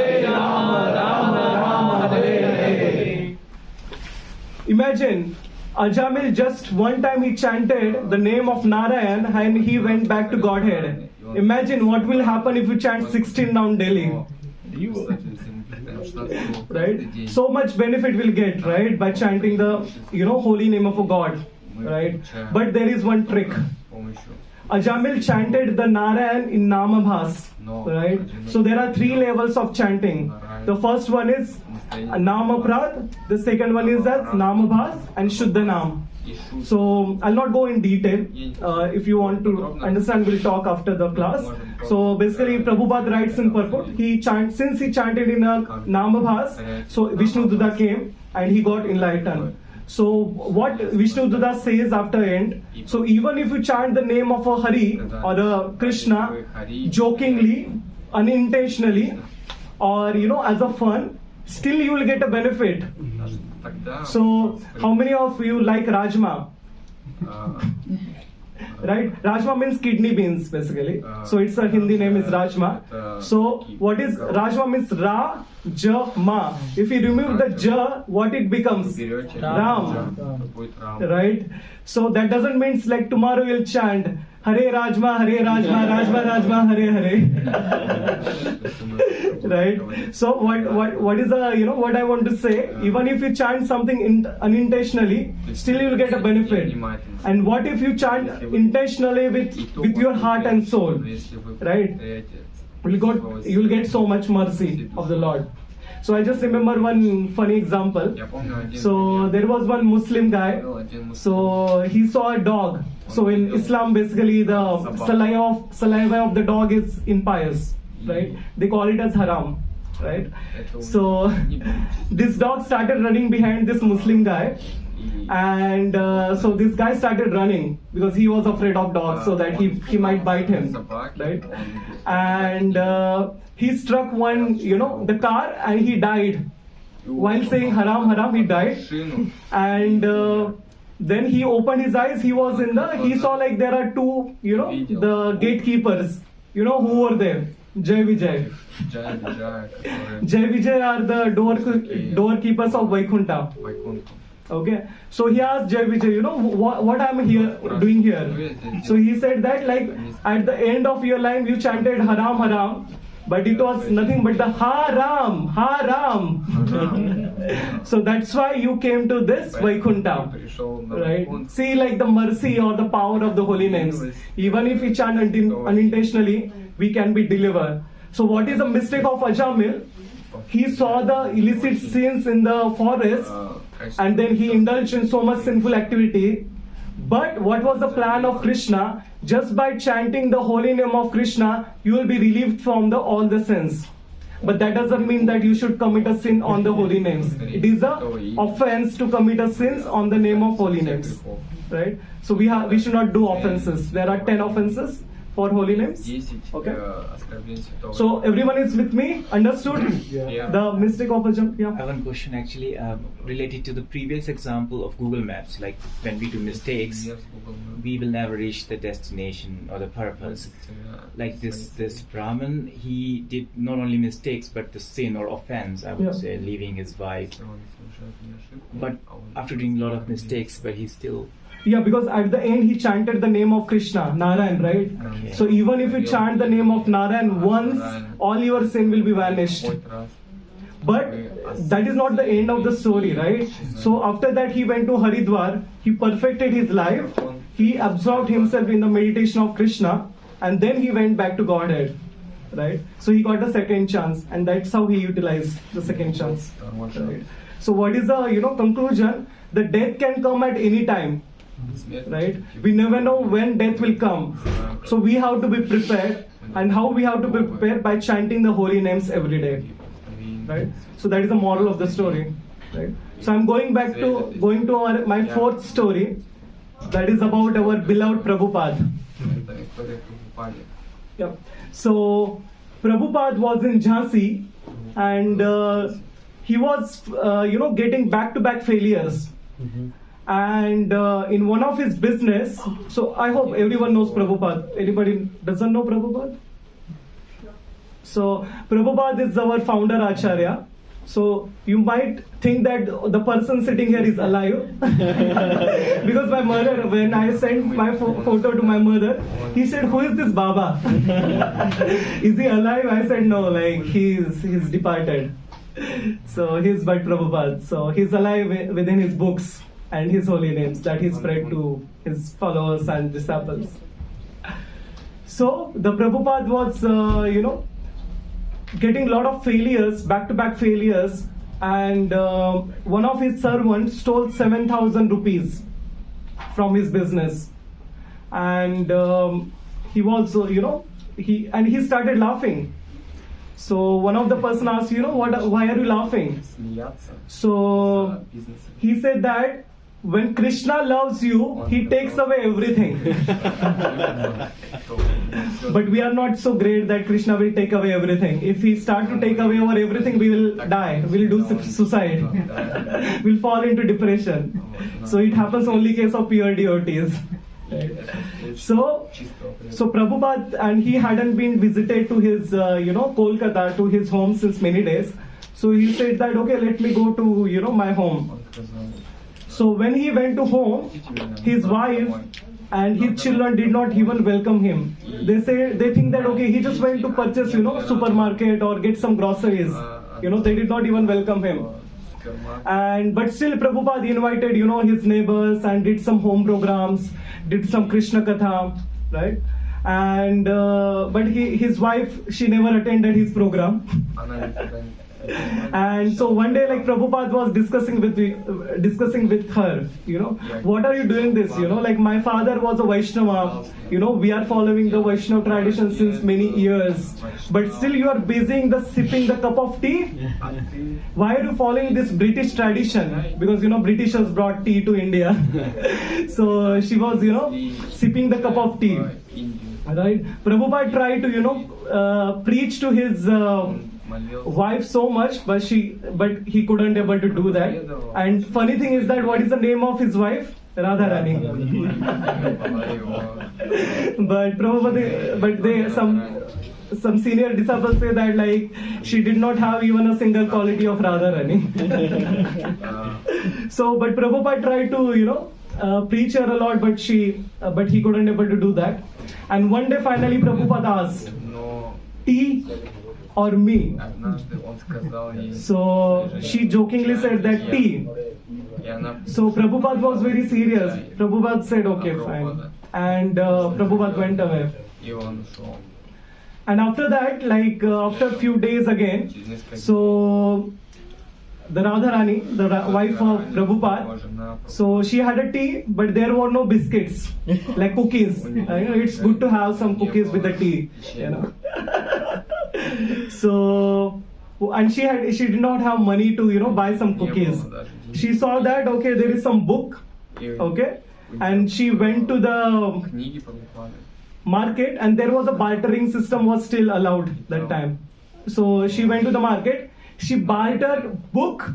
Rama Rama, Hare Hare. Imagine, Ajamil just one time he chanted the name of Narayan, and he went back to Godhead. Imagine what will happen if you chant 16 down daily. Right? So much benefit we'll get, right, by chanting the holy name of a God. Right? But there is one trick. Ajamil chanted the Narayan in Namabhas. Right? So there are 3 levels of chanting. The first one is Namaprad, the second one is that Namabhas and Shuddhanam. So I'll not go in detail. If you want to understand, we'll talk after the class. So basically Prabhupada writes in purport, since he chanted in a Namabhas, so Vishnu Duta came and he got enlightened. So what Vishnu Duta says after end, so even if you chant the name of a Hari or a Krishna jokingly, unintentionally, or as a fun, still you will get a benefit. So how many of you like Rajma? right? Rajma means kidney beans basically. So its a Hindi name is Rajma. So what is Rajma means Ra, Ja, Ma. If you remove the Ja, what it becomes? Ram. Right? So that doesn't mean like tomorrow you'll chant Hare Rajma, Rajma Rajma, Hare Hare. Right? So what is what I want to say? Even if you chant something unintentionally, still you will get a benefit. And what if you chant intentionally with your heart and soul? Right? You will get so much mercy of the Lord. So I just remember one funny example. So there was one Muslim guy. So he saw a dog. So in Islam, basically the saliva of the dog is impious, right? They call it as haram, right? So this dog started running behind this Muslim guy. And so this guy started running because he was afraid of dogs, so that he might bite him, right? And he struck the car, and he died. While saying haram, haram, he died. And then he opened his eyes. He saw like there are two, the gatekeepers, who were there. Jai Vijay. Jai Vijay are the doorkeepers of Vaikuntha. Okay, so he asked Jai Vijay, what I'm doing here. So he said that like at the end of your life you chanted haram haram, but it was nothing but the haram. So that's why you came to this Vaikuntha, right? See like the mercy or the power of the holy names. Even if we chant unintentionally, we can be delivered. So what is the mistake of Ajamil? He saw the illicit scenes in the forest, and then he indulged in so much sinful activity. But what was the plan of Krishna? Just by chanting the holy name of Krishna, you will be relieved from all the sins. But that doesn't mean that you should commit a sin on the holy names. It is an offense to commit a sins on the name of holy names, right? So we should not do offenses. There are 10 offenses for holy names. Okay. So everyone is with me? Understood? Yeah. The mistake of a jump. Yeah. I have one question actually related to the previous example of Google Maps. Like when we do mistakes, we will never reach the destination or the purpose. Like this Brahmin, he did not only mistakes but the sin or offense, I would say, leaving his wife. But after doing a lot of mistakes, but he still. Yeah, because at the end he chanted the name of Krishna, Narayan, right? Okay. So even if you chant the name of Narayan once, all your sin will be vanished. But that is not the end of the story, right? So after that he went to Haridwar, he perfected his life, he absorbed himself in the meditation of Krishna, and then he went back to Godhead, right? So he got a second chance, and that's how he utilized the second chance. Right? So what is the conclusion? The death can come at any time. Right? We never know when death will come. So we have to be prepared. And how we have to be prepared? By chanting the holy names every day. Right? So that is the moral of the story. Right? So I'm going to my fourth story. That is about our beloved Prabhupada. Yep. So Prabhupada was in Jhansi, and he was getting back-to-back failures. And in one of his business, so I hope everyone knows Prabhupada. Anybody doesn't know Prabhupada? So Prabhupada is our founder Acharya. So you might think that the person sitting here is alive. Because my mother, when I sent my photo to my mother, he said, "Who is this Baba? Is he alive?" I said, "No, like he's departed." So he's but Prabhupada. So he's alive within his books and his holy names that he spread to his followers and disciples. So the Prabhupada was, getting a lot of failures, back-to-back failures, and one of his servants stole 7,000 rupees from his business, and he was, he started laughing. So one of the person asked, why are you laughing? So he said that when Krishna loves you, he takes away everything. But we are not so great that Krishna will take away everything. If he start to take away our everything, we will die. We will do suicide. We'll fall into depression. So it happens only in case of pure devotees. Right? So Prabhupada, and he hadn't been visited to his, Kolkata, to his home since many days. So he said that, okay, let me go to, my home. So when he went to home, his wife and his children did not even welcome him. They think that, okay, he just went to purchase, supermarket or get some groceries. They did not even welcome him. But still Prabhupada invited, his neighbors and did some home programs, did some Krishna Katha, right? And but his wife, she never attended his program. And so one day, like, Prabhupada was discussing with her, what are you doing this? Like, my father was a Vaishnava, we are following the Vaishnava tradition since many years, but still you are busy sipping the cup of tea. Why are you following this British tradition? Because Britishers brought tea to India. So she was sipping the cup of tea, right? Prabhupada tried to preach to his wife so much, but he couldn't able to do that. And funny thing is that, what is the name of his wife? Radharani. But Prabhupada, some senior disciples say that, like, she did not have even a single quality of Radharani. So, but Prabhupada tried to preach her a lot, but he couldn't able to do that. And one day finally Prabhupada asked, tea or me? So she jokingly said that tea. So Prabhupada was very serious. Prabhupada said, okay, fine. And Prabhupada went away. And after that, like, after a few days again, so the Radharani, the wife of Prabhupada, so she had a tea, but there were no biscuits, like cookies. It's good to have some cookies with the tea, So, and she did not have money to, buy some cookies. She saw that, okay, there is some book, okay, and she went to the market, and there was a bartering system was still allowed that time. So she went to the market, she bartered book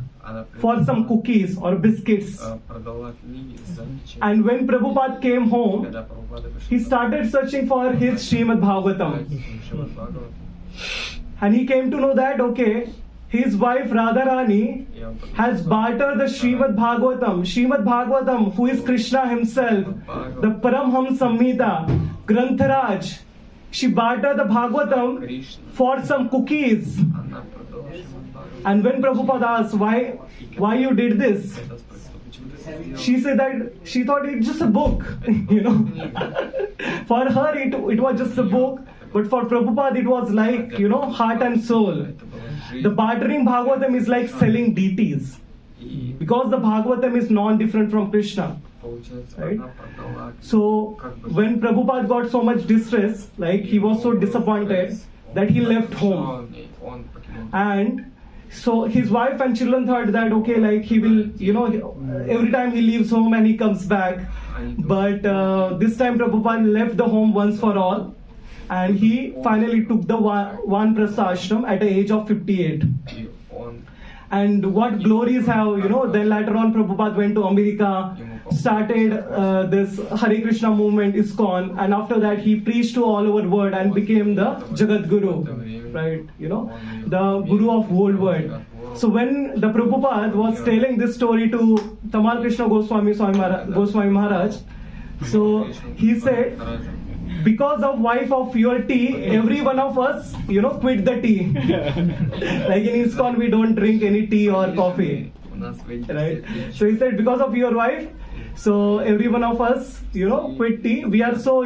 for some cookies or biscuits. And when Prabhupada came home, he started searching for his Srimad Bhagvatam. And he came to know that, okay, his wife Radharani has bartered the Srimad Bhagvatam, who is Krishna himself, the Paramham Samhita, Grantharaj. She bartered the Bhagavatam for some cookies. And when Prabhupada asked, why you did this? She said that she thought it's just a book, For her it was just a book, but for Prabhupada it was like, heart and soul. The bartering Bhagavatam is like selling deities, because the Bhagavatam is non-different from Krishna. Right? So when Prabhupada got so much distress, like, he was so disappointed that he left home. And so his wife and children thought that, okay, like, he will, every time he leaves home and he comes back. But this time Prabhupada left the home once for all, and he finally took the Vanprastha ashram at the age of 58. And what glories have, then later on Prabhupada went to America, started this Hare Krishna movement, ISKCON, and after that he preached to all over world and became the Jagat Guru, right? The Guru of whole world. So when the Prabhupada was telling this story to Tamal Krishna Goswami Maharaj, so he said, because of wife of your tea, every one of us, quit the tea. Like in ISKCON, we don't drink any tea or coffee, right? So he said, because of your wife, so every one of us, quit tea. We are so,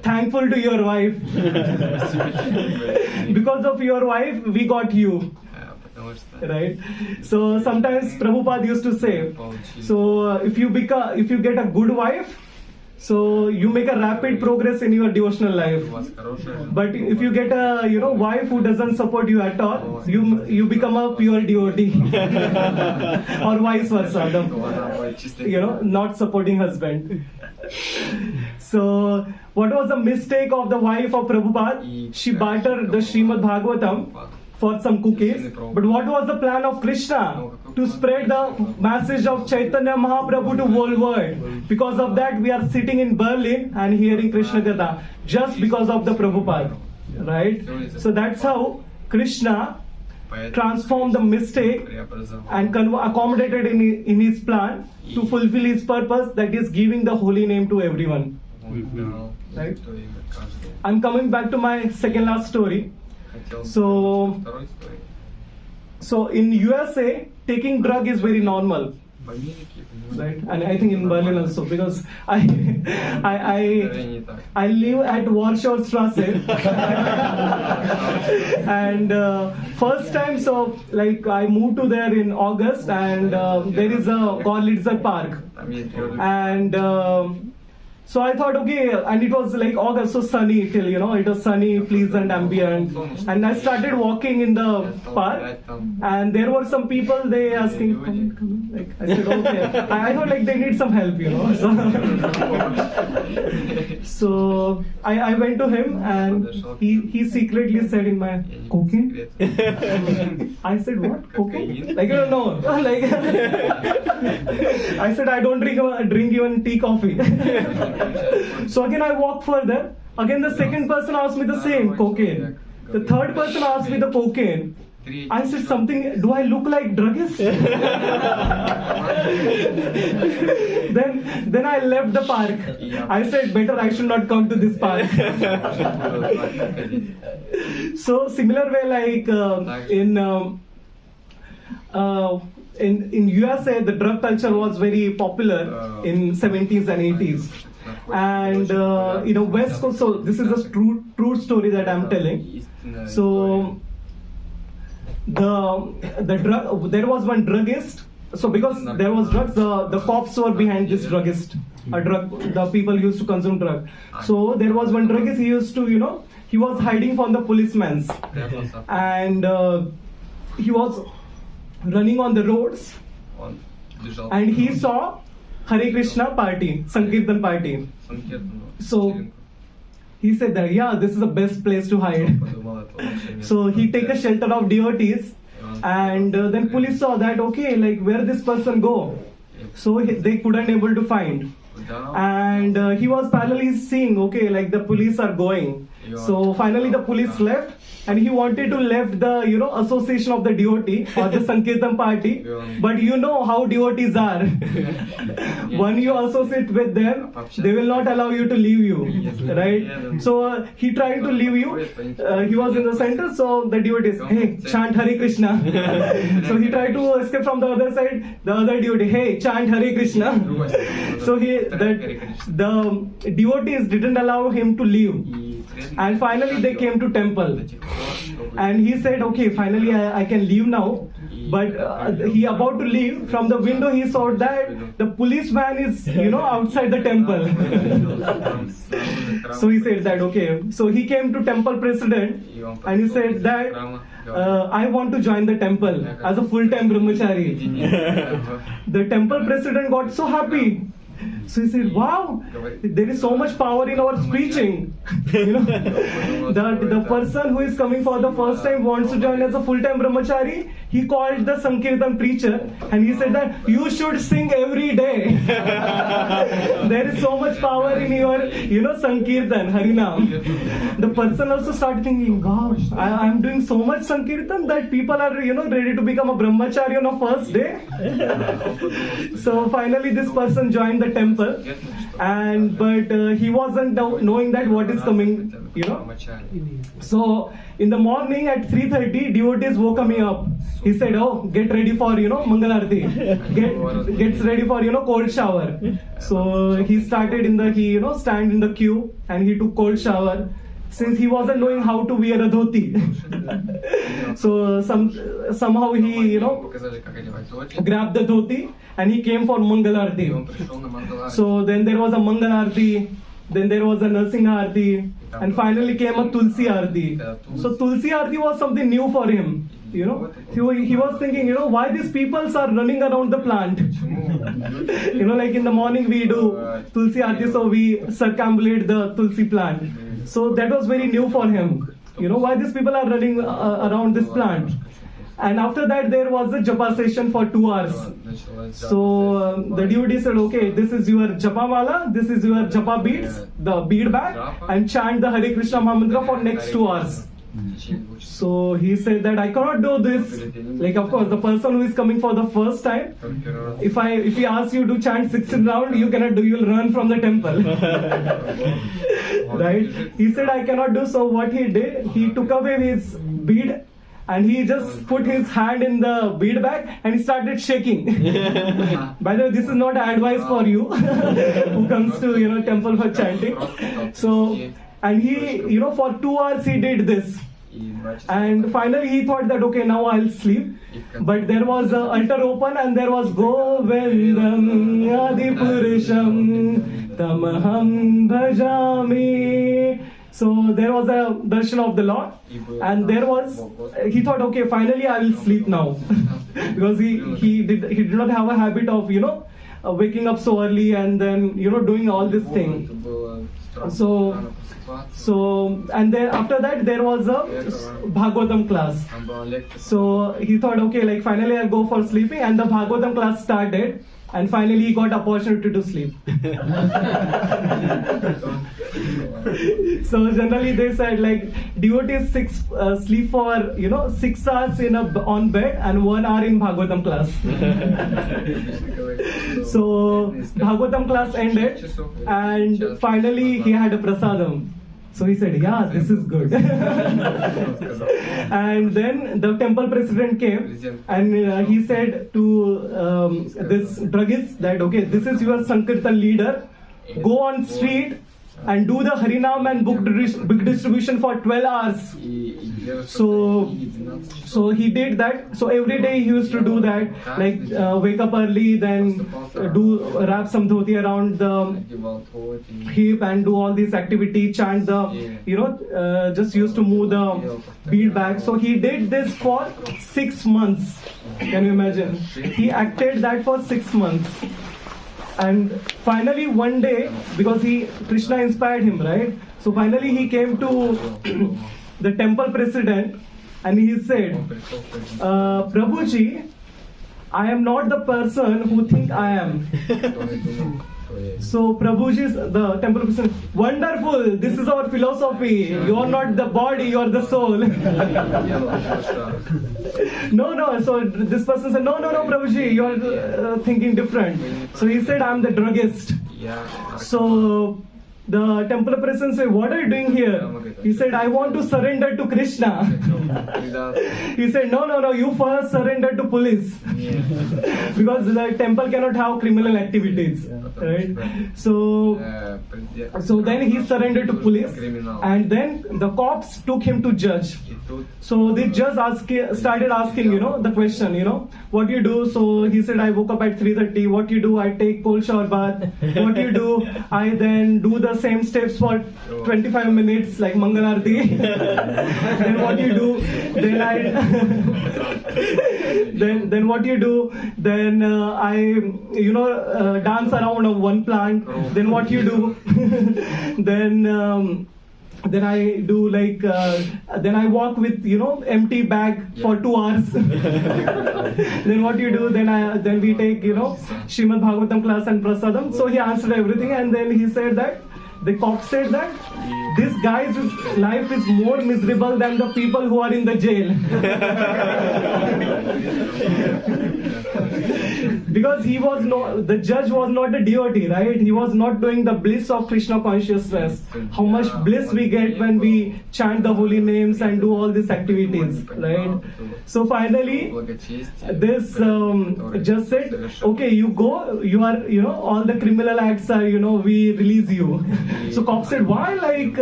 thankful to your wife. Because of your wife, we got you. Right? So sometimes Prabhupada used to say, so if you get a good wife, so you make a rapid progress in your devotional life. But if you get a wife who doesn't support you at all, you become a pure devotee. Or vice versa, not supporting husband. So what was the mistake of the wife of Prabhupada? She bartered the Srimad Bhagavatam for some cookies. But what was the plan of Krishna? To spread the message of Chaitanya Mahaprabhu to whole world. Because of that, we are sitting in Berlin and hearing Krishna Katha, just because of the Prabhupada. Right? So that's how Krishna transformed the mistake and accommodated in his plan to fulfill his purpose, that is giving the holy name to everyone. Right? I'm coming back to my second last story. So in USA, taking drug is very normal. Right, and I think in Berlin also, because I live at Warsaw Strasse, and first time, so like I moved to there in August, and there is a Gorlitzer Park, and so I thought, okay, and it was like August, so sunny till, it was sunny, pleasant, ambient. And I started walking in the park, and there were some people, they asking, come in. Like, I said, okay. I thought like they need some help, So I went to him, and he secretly said in my, cocaine? I said, what? Cocaine? Like, no. Like, I said, I don't drink even tea, coffee. So again I walked further. Again the second person asked me the same, cocaine. The third person asked me the cocaine. I said something, do I look like druggist? Then I left the park. I said better I should not come to this park. So similar way, like in USA, the drug culture was very popular in 70s and 80s. And West Coast, so this is a true story that I'm telling. So there was one druggist. So because there was drugs, the cops were behind this druggist. The people used to consume drug. So there was one druggist. He used to, he was hiding from the policemen, and he was running on the roads, and he saw Hare Krishna party, Sankirtan party. So he said that, yeah, this is the best place to hide. So he take a shelter of devotees, and then police saw that, okay, like where this person go? So they couldn't able to find. And he was parallelly seeing, okay, like the police are going. So finally the police left, and he wanted to left the association of the devotee or the Sankirtan party. But you know how devotees are. When you associate with them, they will not allow you to leave you, right? So he tried to leave you. He was in the center, so the devotees, hey, chant Hare Krishna. So he tried to escape from the other side. The other devotee, hey, chant Hare Krishna. So the devotees didn't allow him to leave. And finally they came to temple, and he said, okay, finally I can leave now. But he about to leave, from the window he saw that the policeman is outside the temple. So he said that, okay. So he came to temple president, and he said that I want to join the temple as a full-time brahmachari. The temple president got so happy. So he said, wow, there is so much power in our preaching. The person who is coming for the first time wants to join as a full-time brahmachari. He called the Sankirtan preacher, and he said that you should sing every day. There is so much power in your, Sankirtan, Harinam. The person also started thinking, wow, I am doing so much Sankirtan that people are, ready to become a brahmachari on a first day. So finally this person joined the temple, but he wasn't knowing that what is coming, So in the morning at 3:30, devotees woke me up. He said, oh, get ready for, Mangalarti. Gets ready for, cold shower. So he started stand in the queue, and he took cold shower. Since he wasn't knowing how to wear a dhoti. So somehow he, grabbed the dhoti, and he came for Mangalarti. So then there was a Mangalarti, then there was a Narsingha Arti, and finally came a Tulsi Arti. So Tulsi Arti was something new for him. He was thinking, why these peoples are running around the plant? Like in the morning we do Tulsi Arti, so we circumambulate the Tulsi plant. So that was very new for him. why these people are running around this plant. And after that, there was a japa session for 2 hours. So the devotee said, okay, this is your japa mala, this is your japa beads, the bead bag, and chant the Hare Krishna Mahamantra for next 2 hours. So he said that I cannot do this. Like, of course, the person who is coming for the first time, if he asks you to chant 16 round, you cannot do, you'll run from the temple. Right? He said I cannot do. So what he did, he took away his bead and he just put his hand in the bead bag and he started shaking. By the way, this is not advice for you who comes to temple for chanting. So, and he for 2 hours he did this. And finally he thought that okay, now I'll sleep. But there was an altar open and there was Govindam Adipurisham Tamaham Bhajami. So there was a darshan of the Lord, and he thought, okay, finally I will sleep now, because he did not have a habit of waking up so early and then doing all this thing. So and then after that there was a Bhagvatam class. So he thought, okay, like finally I'll go for sleeping, and the Bhagvatam class started. And finally he got opportunity to sleep. So generally they said like devotees sleep for 6 hours on bed and 1 hour in Bhagavatam class. So Bhagavatam class ended and finally he had a prasadam. So he said, yeah, this is good. And then the temple president came and he said to this druggist that, okay, this is your Sankirtan leader. Go on street and do the Harinam and book distribution for 12 hours. So he did that. So every day he used to do that, like wake up early, then wrap some dhoti around the hip and do all these activity, chant the, just used to move the bead bag. So he did this for 6 months. Can you imagine? He acted that for 6 months. And finally one day, because Krishna inspired him, right? So finally he came to the temple president and he said, Prabhuji, I am not the person who think I am. So Prabhuji, the temple president, wonderful, this is our philosophy. You are not the body, you are the soul. No. So this person said, no, Prabhuji, you are thinking different. So he said, I am the druggist. So the temple president said, what are you doing here? He said, I want to surrender to Krishna. He said, no, you first surrender to police. Because the temple cannot have criminal activities. Right? So then he surrendered to police, and then the cops took him to judge. So the judge started asking, the question, what do you do? So he said, I woke up at 3:30. What do you do? I take cold shower bath. What do you do? I then do the same steps for 25 minutes like Mangalarti. Then what do you do? Then what do you do? Then I dance around of one plant. Then what you do? Then I do like then I walk with empty bag for 2 hours. Then what you do? Then we take Srimad Bhagvatam class and prasadam. So he answered everything, and then he said that the cop said that this guy's life is more miserable than the people who are in the jail. Because the judge was not a devotee, right? He was not doing the bliss of Krishna consciousness. How much bliss we get when we chant the holy names and do all these activities, right? So finally, this judge said, okay, you go, you are, all the criminal acts are, we release you. So cop said, why? Like,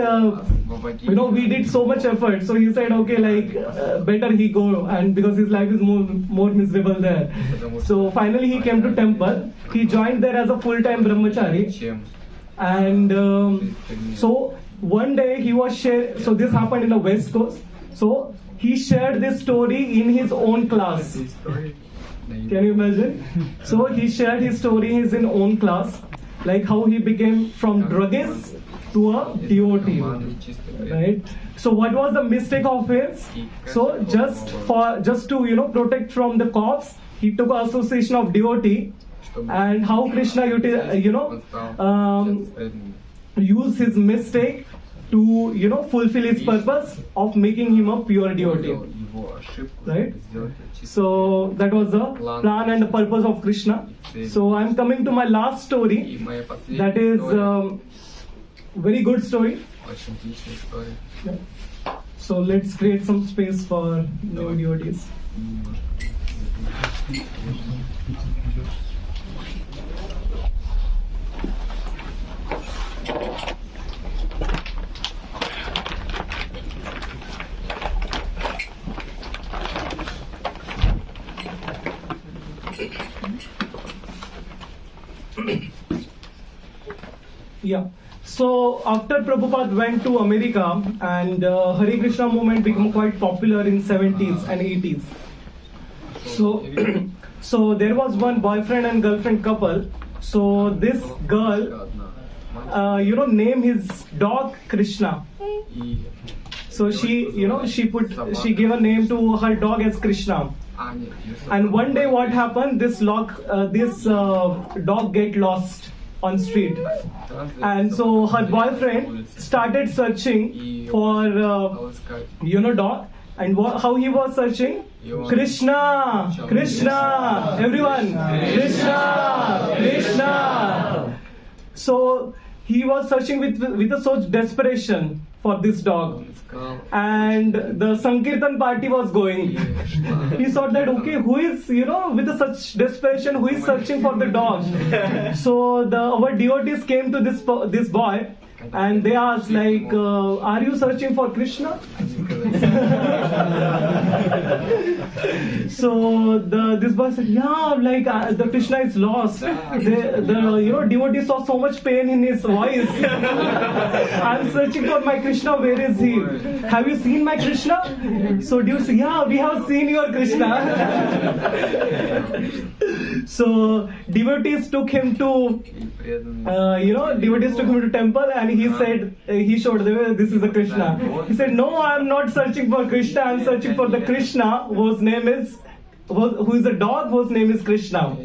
we did so much effort. So he said, okay, like, better he go, and because his life is more miserable there. So finally he came to temple. He joined there as a full-time brahmachari. And so one day he was so this happened in the West Coast. So he shared this story in his own class. Can you imagine? So he shared his story in his own class, like how he became from druggist to a devotee, right? So what was the mistake of his? So just to protect from the cops, he took association of devotee, and how Krishna use his mistake to fulfill his purpose of making him a pure devotee, right? So that was the plan and the purpose of Krishna. So I'm coming to my last story. That is very good story. Yeah. So let's create some space for new devotees. Yeah. So after Prabhupada went to America, and Hare Krishna movement became quite popular in 70s and 80s. So there was one boyfriend and girlfriend couple. So this girl, named his dog Krishna. So she gave a name to her dog as Krishna. And one day what happened? This dog get lost on street, and so her boyfriend started searching for dog. And how he was searching? Krishna, Krishna, everyone, Krishna, Krishna. So he was searching with a such desperation for this dog, and the Sankirtan party was going. He thought that, okay, who is with such desperation, who is searching for the dog? So our devotees came to this boy, and they asked, like, are you searching for Krishna? So this boy said, yeah, like the Krishna is lost. The devotee saw so much pain in his voice. I'm searching for my Krishna. Where is he? Have you seen my Krishna? So devotees say, yeah, we have seen your Krishna. So devotees took him to temple, and he showed them, this is a Krishna. He said, no, I am not searching for Krishna, I am searching for the Krishna who is a dog whose name is Krishna.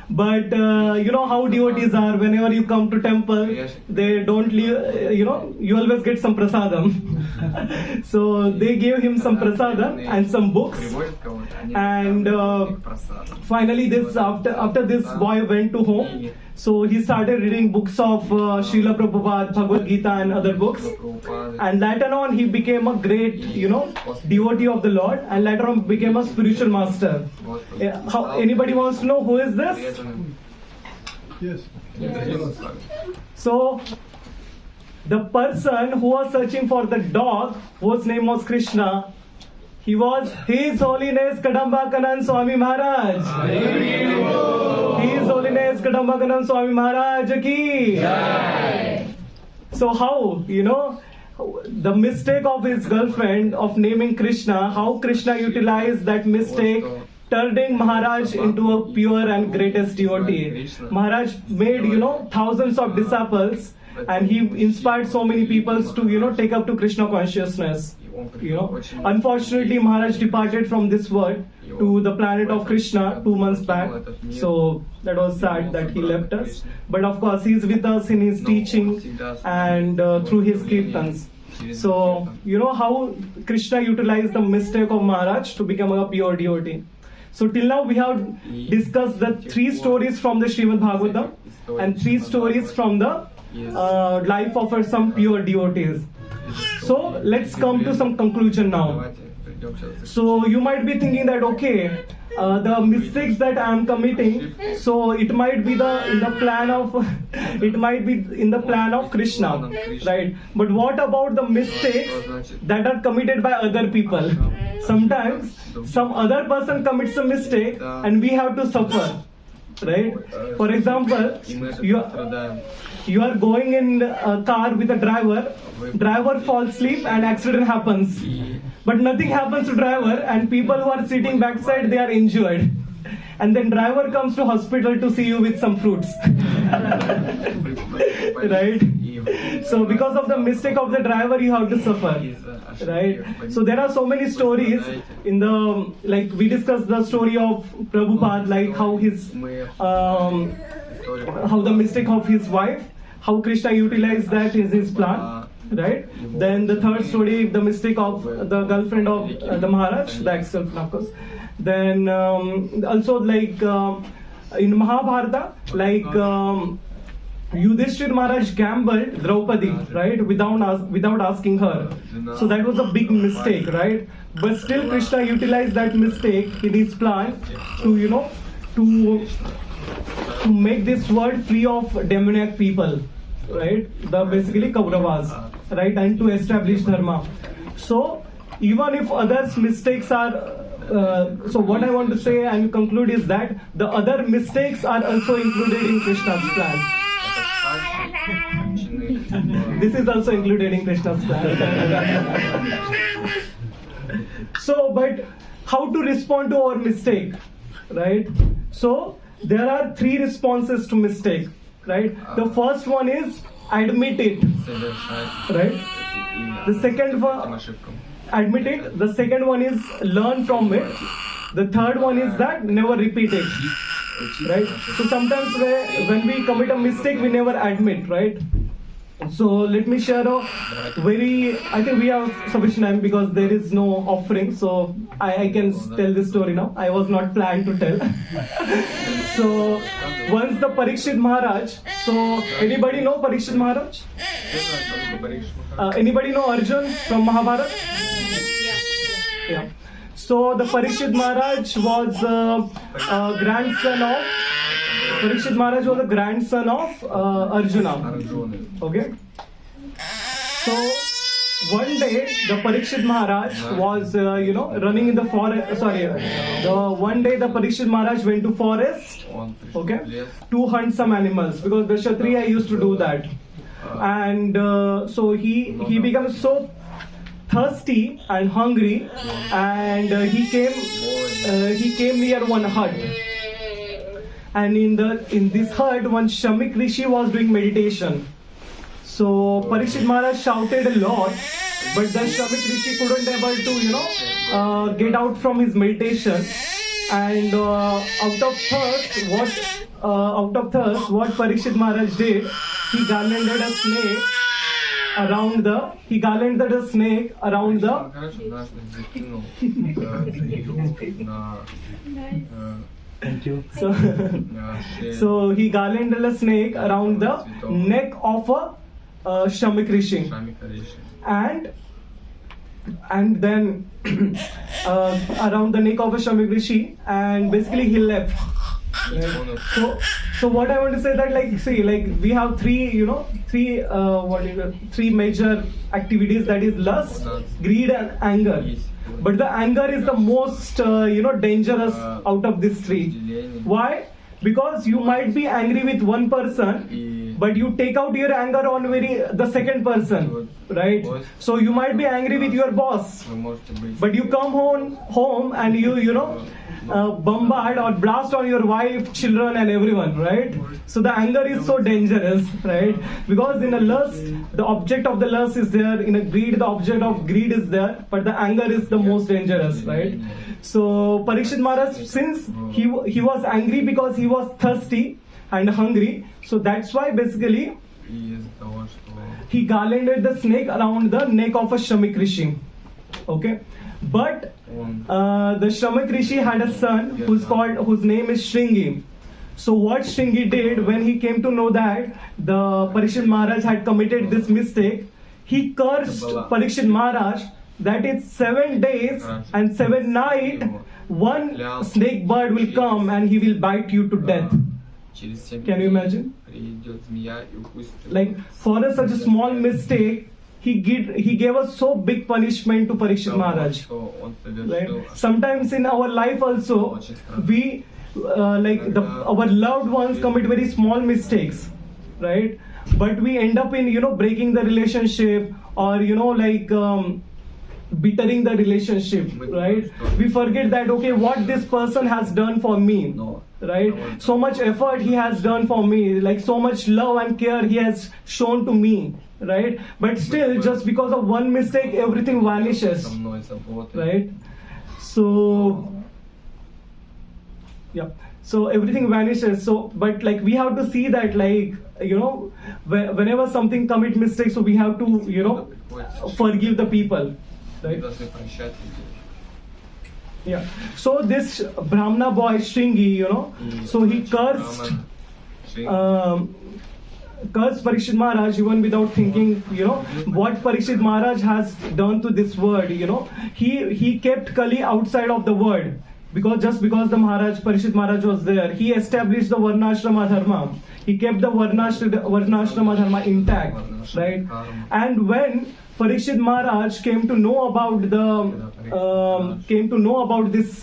But you know how devotees are. Whenever you come to temple, they don't leave, you always get some prasadam. So they gave him some prasadam and some books. And finally, after this boy went to home, so he started reading books of Srila Prabhupada, Bhagavad Gita and other books. And later on, he became a great, devotee of the Lord. And later on, became a spiritual master. Anybody wants to know who is this? Yes. So, the person who was searching for the dog, whose name was Krishna, he was His Holiness Kadambakanand Swami Maharaj. His Holiness Kadambakanand Swami Maharaj ki. So how, the mistake of his girlfriend of naming Krishna, how Krishna utilized that mistake, turning Maharaj into a pure and greatest devotee. Maharaj made, thousands of disciples, and he inspired so many people to, take up to Krishna consciousness. Unfortunately, Maharaj departed from this world to the planet of Krishna 2 months back. So that was sad that he left us. But of course, he is with us in his teaching and through his kirtans. So, how Krishna utilized the mistake of Maharaj to become a pure devotee. So till now we have discussed the 3 stories from the Srimad Bhagvatam and 3 stories from the life of some pure devotees. So let's come to some conclusion now. So you might be thinking that, okay, the mistakes that I am committing, so it might be in the plan of Krishna, right? But what about the mistakes that are committed by other people? Sometimes some other person commits a mistake and we have to suffer, right? For example, you are going in a car with a driver falls asleep and accident happens. But nothing happens to driver, and people who are sitting backside, they are injured. And then driver comes to hospital to see you with some fruits. Right? So because of the mistake of the driver, you have to suffer, right? So there are so many stories in the, like we discussed the story of Prabhupada, like how how the mistake of his wife, how Krishna utilized that in his plan, right? Then the third story, the mistake of the girlfriend of the Maharaj, the ex-girlfriend of course. Then also like in Mahabharata, like Yudhishthir Maharaj gambled Draupadi, right, without asking her. So that was a big mistake, right? But still Krishna utilized that mistake in his plan to, to make this world free of demoniac people, right? The basically Kauravas, right? And to establish dharma. So even if others' mistakes are so what I want to say and conclude is that the other mistakes are also included in Krishna's plan. This is also included in Krishna's plan. So, but how to respond to our mistake, right? So there are 3 responses to mistake, right? The first one is admit it, right? The second one, admit it. The second one is learn from it. The third one is that never repeat it, right? So sometimes when we commit a mistake, we never admit, right? So let me share a I think we have sufficient time because there is no offering, so I can tell this story now. I was not planned to tell. So once the Parikshit Maharaj, so anybody know Parikshit Maharaj? Anybody know Arjun from Mahabharata? Yeah. So the Parikshit Maharaj was a grandson of Arjuna. Okay. So one day the Parikshit Maharaj was running in the forest. One day the Parikshit Maharaj went to forest, okay, to hunt some animals because the Kshatriya used to do that. And so he becomes so thirsty and hungry, and he came near one hut. And in this hut, one Shamik Rishi was doing meditation. So Parikshit Maharaj shouted a lot, but the Shamik Rishi couldn't able to get out from his meditation. And out of thirst, what Parikshit Maharaj did, he garlanded a snake around the. Thank you. So he garlanded a snake around the neck of a Shamik Rishi, and then around the neck of a Shamik Rishi, and basically he left. Right. So what I want to say that we have three major activities, that is lust, greed, and anger. But the anger is the most dangerous out of these 3. Why? Because you might be angry with one person, but you take out your anger on the second person, right? So you might be angry with your boss, but you come home and you bombard or blast on your wife, children, and everyone, right? So the anger is so dangerous, right? Because in a lust, the object of the lust is there. In a greed, the object of greed is there. But the anger is the most dangerous, right? So Parikshit Maharaj, since he was angry because he was thirsty and hungry, so that's why basically he garlanded the snake around the neck of a Shamik Rishi. Okay, but the Shamik Rishi had a son whose name is Shringi. So what Shringi did when he came to know that the Parikshit Maharaj had committed this mistake, he cursed Parikshit Maharaj that it's 7 days and 7 nights one snake bird will come and he will bite you to death. Can you imagine? Like for such a small mistake, he gave us so big punishment to Parikshit Maharaj. Right? Sometimes in our life also, we our loved ones commit very small mistakes, right? But we end up in breaking the relationship, or bettering the relationship, right? We forget that, okay, what this person has done for me, right? So much effort he has done for me, like so much love and care he has shown to me, right? But still, just because of one mistake, everything vanishes, right? So, yeah. So everything vanishes. So, but like we have to see that, like, you know, whenever something commit mistakes, so we have to, you know, forgive the people, right? Yeah. So this Brahmana boy Shringi, you know, so he cursed Parikshit Maharaj even without thinking, you know, what Parikshit Maharaj has done to this world, you know. He kept Kali outside of the world. Because the Parikshit Maharaj was there, he established the Varnashrama Dharma. He kept the Varnashrama Dharma intact, right? And when Parikshit Maharaj came to know about this,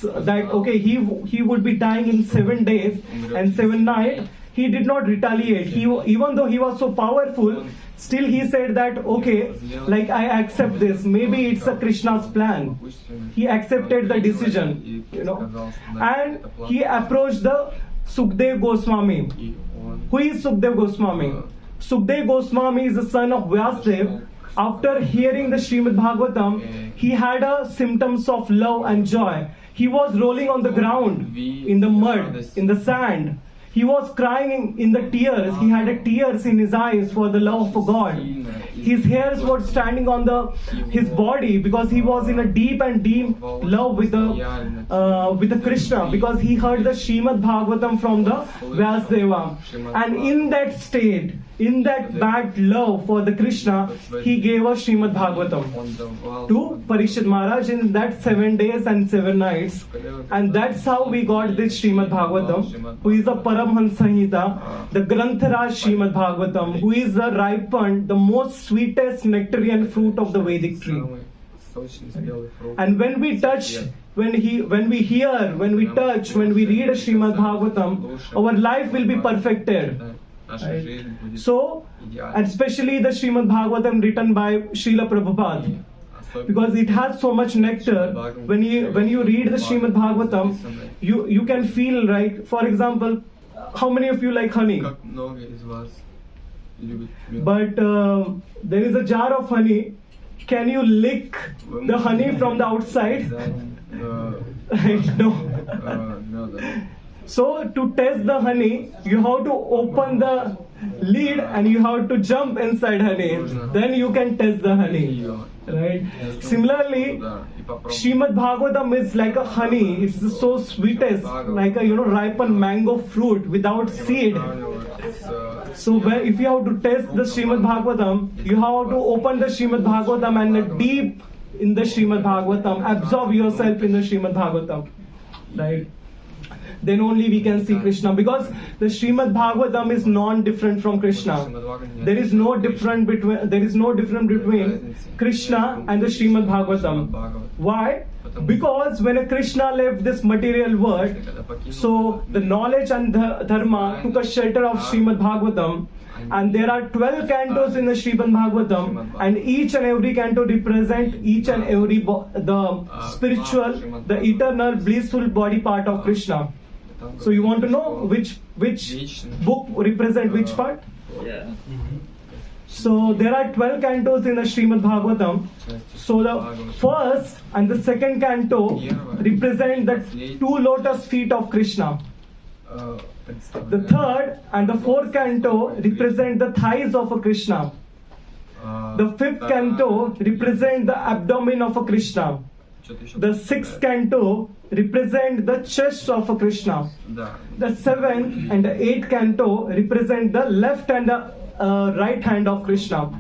that okay, he would be dying in 7 days and 7 nights, he did not retaliate. Even though he was so powerful, still he said that, okay, like I accept this. Maybe it's a Krishna's plan. He accepted the decision, you know. And he approached the Sukdev Goswami. Who is Sukdev Goswami? Sukdev Goswami is the son of Vyasadeva. After hearing the Srimad Bhagvatam, he had symptoms of love and joy. He was rolling on the ground, in the mud, in the sand. He was crying in the tears. He had tears in his eyes for the love of God. His hairs were standing on his body because he was in a deep love with the Krishna, because he heard the Srimad Bhagvatam from the Vyasadeva. And in that state, in that bad love for the Krishna, he gave us Srimad Bhagavatam to Parikshit Maharaj in that 7 days and 7 nights. And that's how we got this Srimad Bhagavatam, who is the Paramhans Samhita, the Grantharaj Srimad Bhagavatam, who is the ripened, the most sweetest nectarian fruit of the Vedic tree. And when we touch, when we hear, when we touch, when we read a Srimad Bhagavatam, our life will be perfected. Right. So, and especially the Srimad Bhagavatam written by Srila Prabhupada, because it has so much nectar. When you read the Srimad Bhagavatam, you can feel, right? For example, how many of you like honey? But there is a jar of honey. Can you lick the honey from the outside? Right? No. So to test the honey, you have to open the lid and you have to jump inside honey. Then you can test the honey. Right? Similarly, Srimad Bhagavatam is like a honey. It's so sweetest, like a ripened mango fruit without seed. So if you have to test the Srimad Bhagavatam, you have to open the Srimad Bhagavatam and deep in the Srimad Bhagavatam, absorb yourself in the Srimad Bhagavatam. Right? Then only we can see Krishna, because the Srimad Bhagavatam is non-different from Krishna. There is no difference between Krishna and the Srimad Bhagavatam. Why? Because when a Krishna left this material world, so the knowledge and the dharma took a shelter of Srimad Bhagavatam, and there are 12 cantos in the Srimad Bhagavatam, and each and every canto represent each and every the spiritual, the eternal, blissful body part of Krishna. So you want to know which book represent which part? Yeah. So there are 12 cantos in the Srimad Bhagavatam. So the first and the second canto represent the 2 lotus feet of Krishna. The third and the fourth canto represent the thighs of a Krishna. The fifth canto represent the abdomen of a Krishna. The sixth canto represent the chest of a Krishna. The seventh and the eighth canto represent the left and the right hand of Krishna.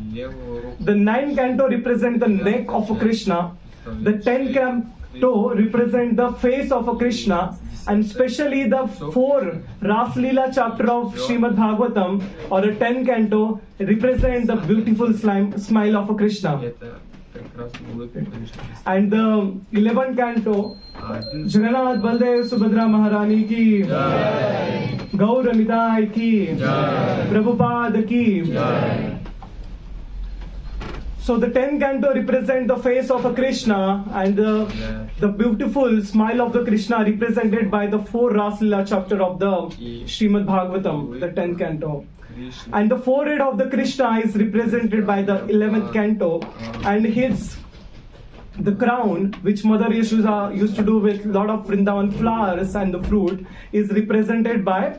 The ninth canto represent the neck of a Krishna. The 10th canto represent the face of a Krishna. And especially the 4 Ras Leela chapter of Srimad Bhagavatam, or the 10th canto, represent the beautiful smile of a Krishna. And the 11th canto, Jagannath Baldev Subhadra Maharani ki, Gaur Nitai ki, Prabhupada ki. So the 10 canto represent the face of a Krishna, and the beautiful smile of the Krishna represented by the 4 Raslila chapter of the Srimad Bhagvatam, the 10th canto. And the forehead of the Krishna is represented by the 11th canto, and the crown, which Mother Yashoda used to do with lot of Vrindavan flowers and the fruit, is represented by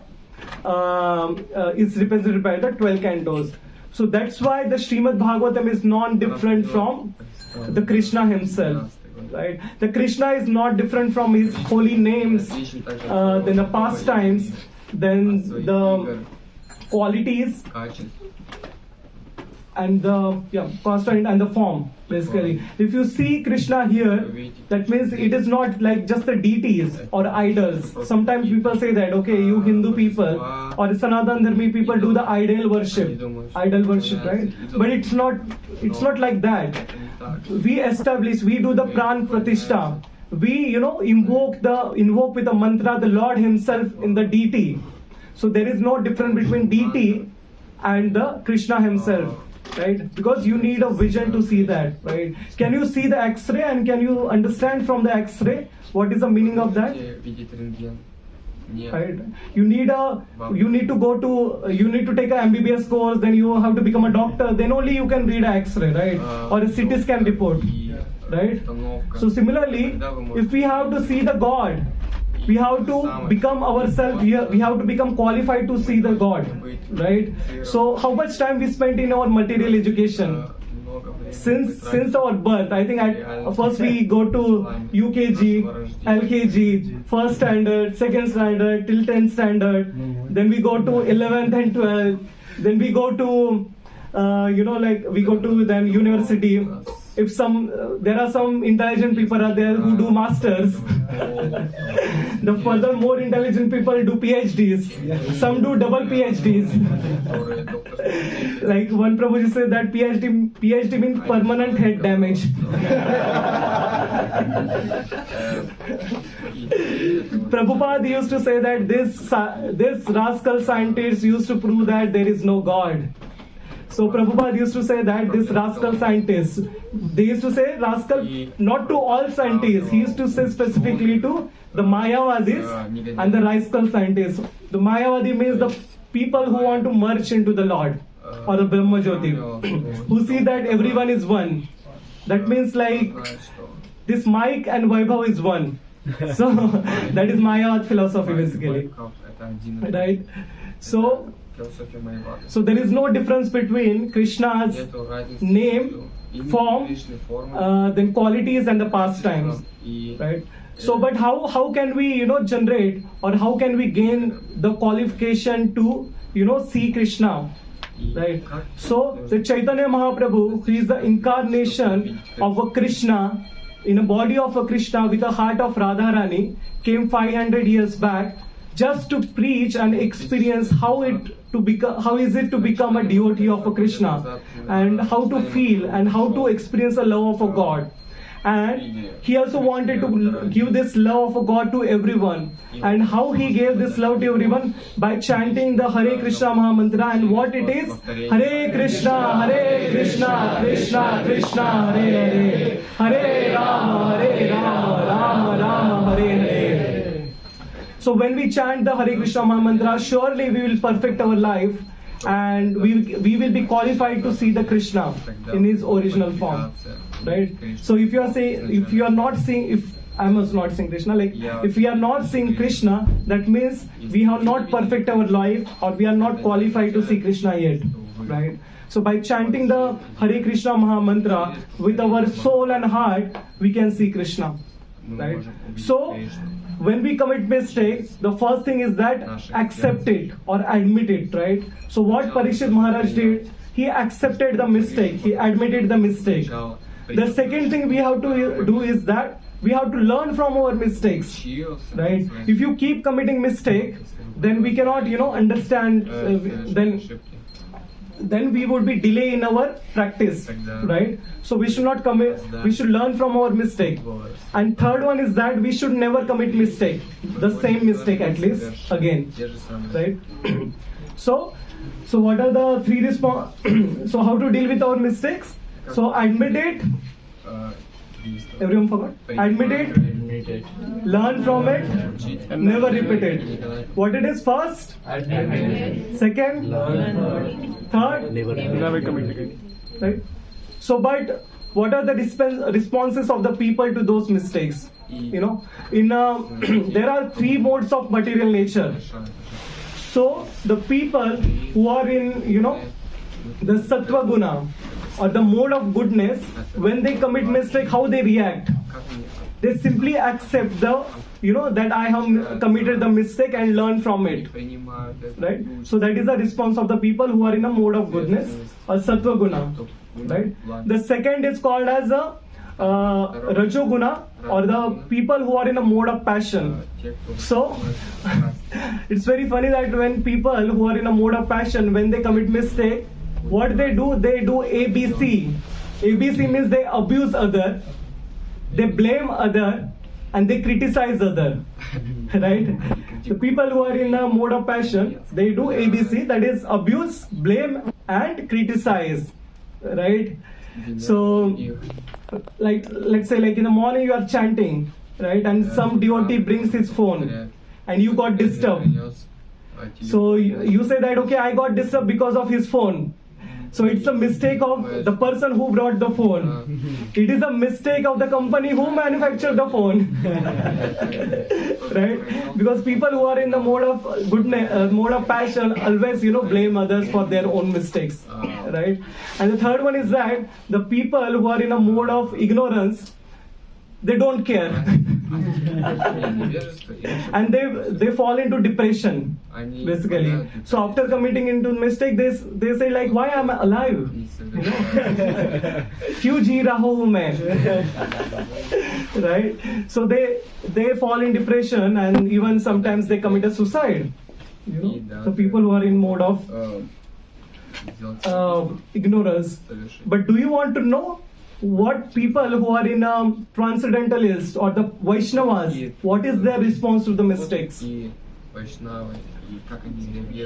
the 12 cantos. So that's why the Srimad Bhagavatam is non-different from the Krishna himself. Right? The Krishna is not different from his holy names, then the pastimes, then the qualities, and the constant and the form. Basically, if you see Krishna here, that means it is not like just the deities or idols. Sometimes people say that, okay, you Hindu people or Sanatan Dharmi people do the idol worship, right? But it's not like that. We do the pran pratishtha. We invoke with a mantra the Lord himself in the deity. So there is no difference between deity and the Krishna himself, right? Because you need a vision to see that, right? Can you see the X-ray and can you understand from the X-ray what is the meaning of that? Right? You need to take a MBBS course, then you have to become a doctor, then only you can read a X-ray, right? Or a CT scan report, right? So similarly, if we have to see the God, we have to become ourselves here, we have to become qualified to see the God, right? So how much time we spent in our material education? Since our birth, I think first we go to UKG, LKG, first standard, second standard, till 10th standard, then we go to 11th and 12th, then we go to then university. If there are some intelligent people are there who do masters, the further more intelligent people do PhDs. Some do double PhDs. Like one Prabhuji said that PhD means permanent head damage. Prabhupada used to say that this rascal scientists used to prove that there is no God. So Prabhupada used to say that this rascal scientists, they used to say rascal not to all scientists, he used to say specifically to the Mayavadis and the rascal scientists. The Mayavadi means the people who want to merge into the Lord or the Brahma Jyoti, who see that everyone is one. That means like this Mike and Vaibhav is one. So that is Mayavad philosophy basically. Right? So there is no difference between Krishna's name, form, then qualities and the pastimes, right? So, but how can we generate, or how can we gain the qualification to see Krishna, right? So the Chaitanya Mahaprabhu, who is the incarnation of a Krishna in a body of a Krishna with a heart of Radharani, came 500 years back just to preach and experience how is it to become a devotee of a Krishna, and how to feel and how to experience the love of a God. And he also wanted to give this love of a God to everyone. And how he gave this love to everyone? By chanting the Hare Krishna Maha Mantra. And what it is? Hare Krishna, Krishna Krishna, Hare Hare, Hare Rama, Rama Rama, Hare Hare. So when we chant the Hare Krishna Maha Mantra, surely we will perfect our life, and we will be qualified to see the Krishna in his original form, right? So if you are not seeing, if I must not sing Krishna, like if we are not seeing Krishna, that means we have not perfect our life, or we are not qualified to see Krishna yet, right? So by chanting the Hare Krishna Maha Mantra with our soul and heart, we can see Krishna, right? So when we commit mistakes, the first thing is that accept it or admit it, right? So what Parikshit Maharaj did, he accepted the mistake, he admitted the mistake. The second thing we have to do is that we have to learn from our mistakes, right? If you keep committing mistakes, then we cannot, understand, then we would be delay in our practice, right? So we should not commit, we should learn from our mistake. And third one is that we should never commit mistake, the same mistake at least again, right? So what are the three so how to deal with our mistakes? So admit it. Everyone forgot? Admit it. Learn from it. Never repeat it. What it is first? Second? Third? Never commit again. Right? So, but what are the responses of the people to those mistakes? You know, there are three modes of material nature. So, the people who are in, the sattva guna or the mode of goodness, when they commit mistake, how they react? They simply accept that I have committed the mistake and learn from it. Right? So that is the response of the people who are in a mode of goodness or sattva guna. Right? The second is called as a rajo guna, or the people who are in a mode of passion. So it's very funny that when people who are in a mode of passion, when they commit mistake, what they do ABC. ABC means they abuse other, they blame other, and they criticize other. Right? The people who are in a mode of passion, they do ABC, that is abuse, blame, and criticize. Right? So, like, let's say, like in the morning you are chanting, right? And some devotee brings his phone, and you got disturbed. So you say that, okay, I got disturbed because of his phone. So it's a mistake of the person who brought the phone. It is a mistake of the company who manufactured the phone. Right? Because people who are in the mode of goodness, mode of passion, always blame others for their own mistakes. Right? And the third one is that the people who are in a mode of ignorance, they don't care. And they fall into depression, basically. So after committing into mistake, they say like, why am I alive? Kyun ji raha hu main? Right? So they fall in depression, and even sometimes they commit a suicide. So people who are in mode of ignorance. But do you want to know what people who are in a transcendentalist or the Vaishnavas, what is their response to the mistakes?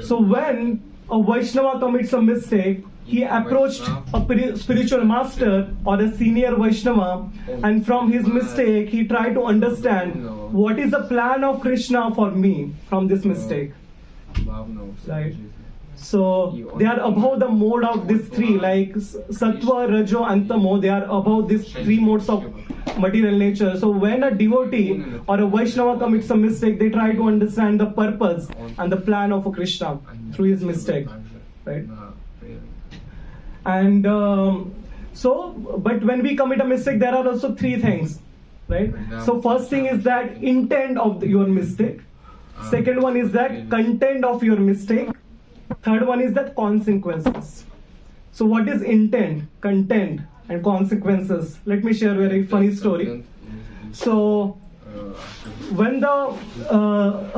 So when a Vaishnava commits a mistake, he approached a spiritual master or a senior Vaishnava, and from his mistake he tried to understand what is the plan of Krishna for me from this mistake. Right? So they are above the mode of these three, like sattva, rajo, and tamo. They are above these three modes of material nature. So when a devotee or a Vaishnava commits a mistake, they try to understand the purpose and the plan of a Krishna through his mistake. Right? And but when we commit a mistake, there are also three things. Right? So first thing is that intent of your mistake. Second one is that content of your mistake. Third one is that consequences. So what is intent, content, and consequences? Let me share a very funny story. So when the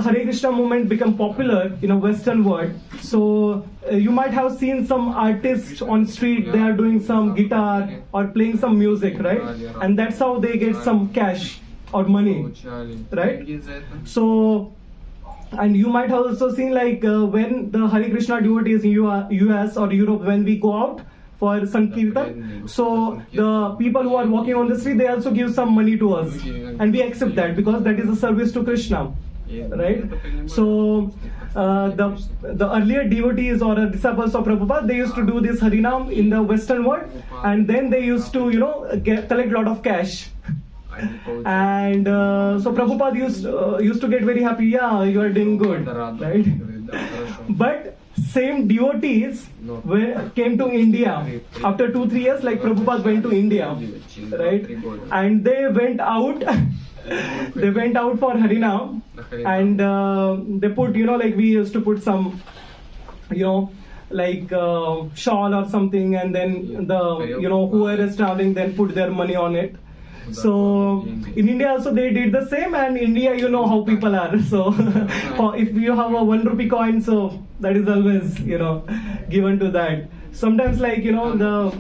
Hare Krishna movement became popular in a Western world, so you might have seen some artists on street, they are doing some guitar or playing some music, right? And that's how they get some cash or money, right? So, and you might have also seen like when the Hare Krishna devotees in US or Europe, when we go out for Sankirtan, so the people who are walking on the street, they also give some money to us, and we accept that because that is a service to Krishna, right? So the earlier devotees or disciples of Prabhupada, they used to do this Harinam in the Western world, and then they used to collect a lot of cash. And so Prabhupada used to get very happy. Yeah, you are doing good, right? But same devotees came to India after 2-3 years. Like Prabhupada went to India, right? And they went out. They went out for Harinam, and they put, like we used to put some, like shawl or something, and then the whoever is traveling then put their money on it. So in India also they did the same, and India, you know how people are. So if you have a 1 rupee coin, so that is always given to that. Sometimes like the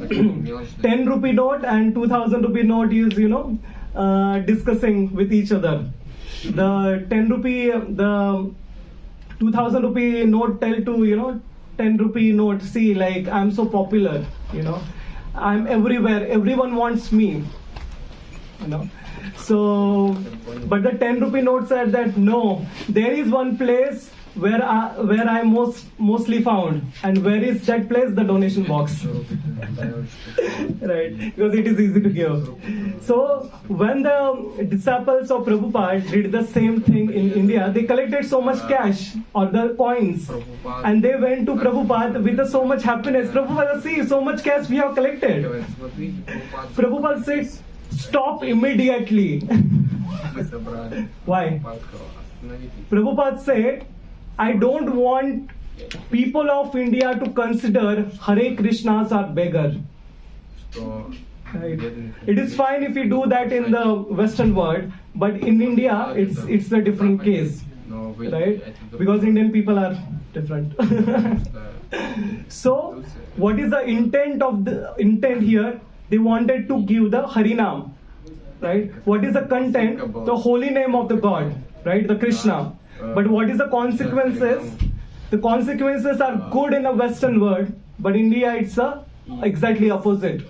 10 rupee note and 2000 rupee note is discussing with each other. The 10 rupee, the 2000 rupee note tell to 10 rupee note, see, like I'm so popular, I'm everywhere, everyone wants me, you know. So, but the 10 rupee note said that no, there is one place where I mostly found, and where is that place? The donation box. Right, because it is easy to give. So when the disciples of Prabhupada did the same thing in India, they collected so much cash or the coins, and they went to Prabhupada with so much happiness. Prabhupada, see, so much cash we have collected. Prabhupada said, stop immediately. Why? Prabhupada said, I don't want people of India to consider Hare Krishnas are beggar. Right. It is fine if you do that in the Western world, but in India it's a different case, right? Because Indian people are different. So, what is the intent here? They wanted to give the Harinam, right? What is the content? The holy name of the God, right? The Krishna. But what is the consequences? The consequences are good in the Western world, but in India it's exactly opposite,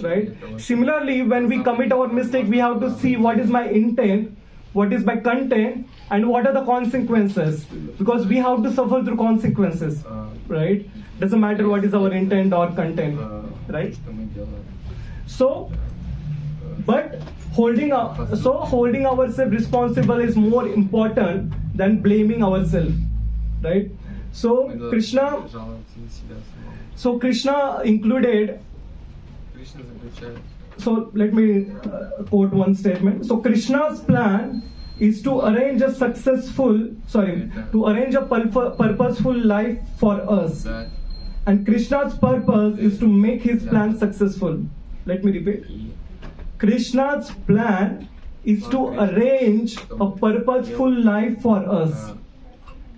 right? Similarly, when we commit our mistake, we have to see what is my intent, what is my content, and what are the consequences, because we have to suffer through consequences, right? Doesn't matter what is our intent or content, right? So, but holding ourselves responsible is more important than blaming ourselves, right? So Krishna included. So let me quote one statement. So Krishna's plan is to arrange a purposeful life for us, and Krishna's purpose is to make his plan successful. Let me repeat. Krishna's plan is to arrange a purposeful life for us.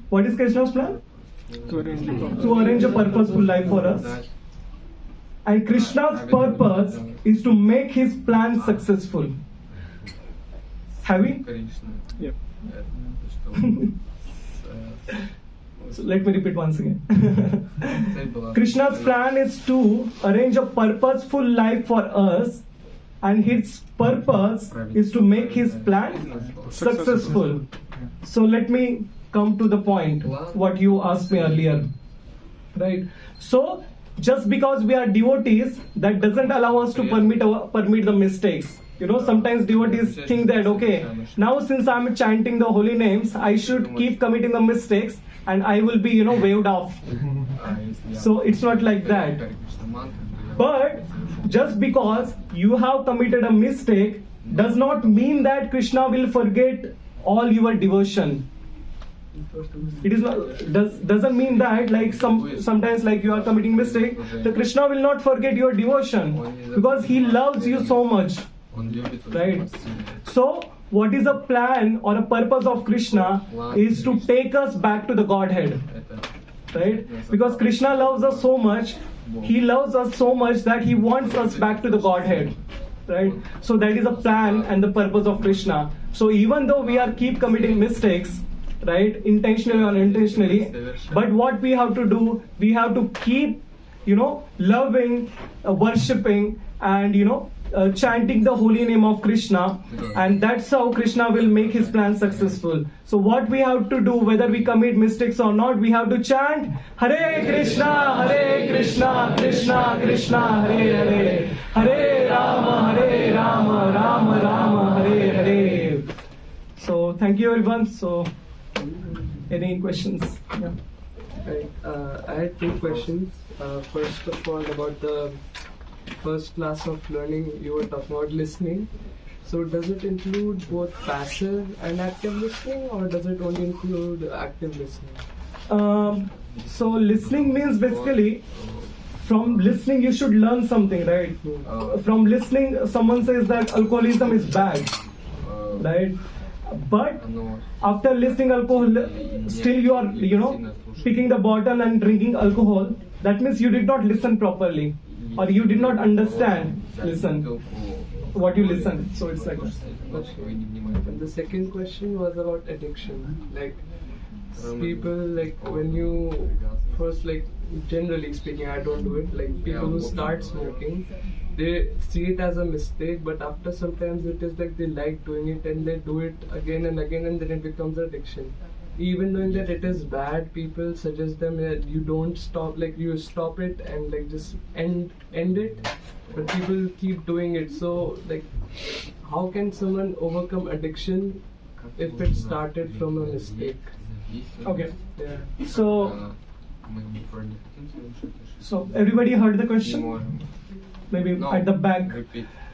What is Krishna's plan? To arrange a purposeful life for us. And Krishna's purpose is to make his plan successful. Have we? Yep. So let me repeat once again. Krishna's plan is to arrange a purposeful life for us, and his purpose is to make his plan successful. So let me come to the point, what you asked me earlier, right? So just because we are devotees, that doesn't allow us to permit the mistakes. You know, sometimes devotees think that, okay, now since I'm chanting the holy names, I should keep committing the mistakes and I will be, waved off. So it's not like that. But just because you have committed a mistake does not mean that Krishna will forget all your devotion. It is not, doesn't mean that, like sometimes like you are committing mistake, the Krishna will not forget your devotion because he loves you so much, right? So what is a plan or a purpose of Krishna is to take us back to the Godhead, right? Because Krishna loves us so much, he loves us so much that he wants us back to the Godhead, right? So that is a plan and the purpose of Krishna. So even though we are keep committing mistakes, right, intentionally or unintentionally, but what we have to do, we have to keep, loving, worshipping, and chanting the holy name of Krishna, and that's how Krishna will make his plan successful. So what we have to do, whether we commit mistakes or not, we have to chant Hare Krishna, Krishna Krishna, Hare Hare, Hare Rama, Rama Rama, Hare Hare. So thank you everyone. So any questions? Yeah. Right. I had two questions. First of all, about the first class of learning, you were talking about listening. So does it include both passive and active listening, or does it only include active listening? So listening means basically, from listening you should learn something, right? From listening, someone says that alcoholism is bad, right? But after listening alcohol, still you are, picking the bottle and drinking alcohol. That means you did not listen properly, or you did not understand what you listen. So it's like that. And the second question was about addiction. Like people, like when you first, like generally speaking, I don't do it. Like people who start smoking, they see it as a mistake, but after sometimes it is like they like doing it and they do it again and again, and then it becomes addiction. Even knowing that it is bad, people suggest them that you don't stop, like you stop it and like just end it, but people keep doing it. So like, how can someone overcome addiction if it started from a mistake? Okay. Yeah. So everybody heard the question? Maybe at the back.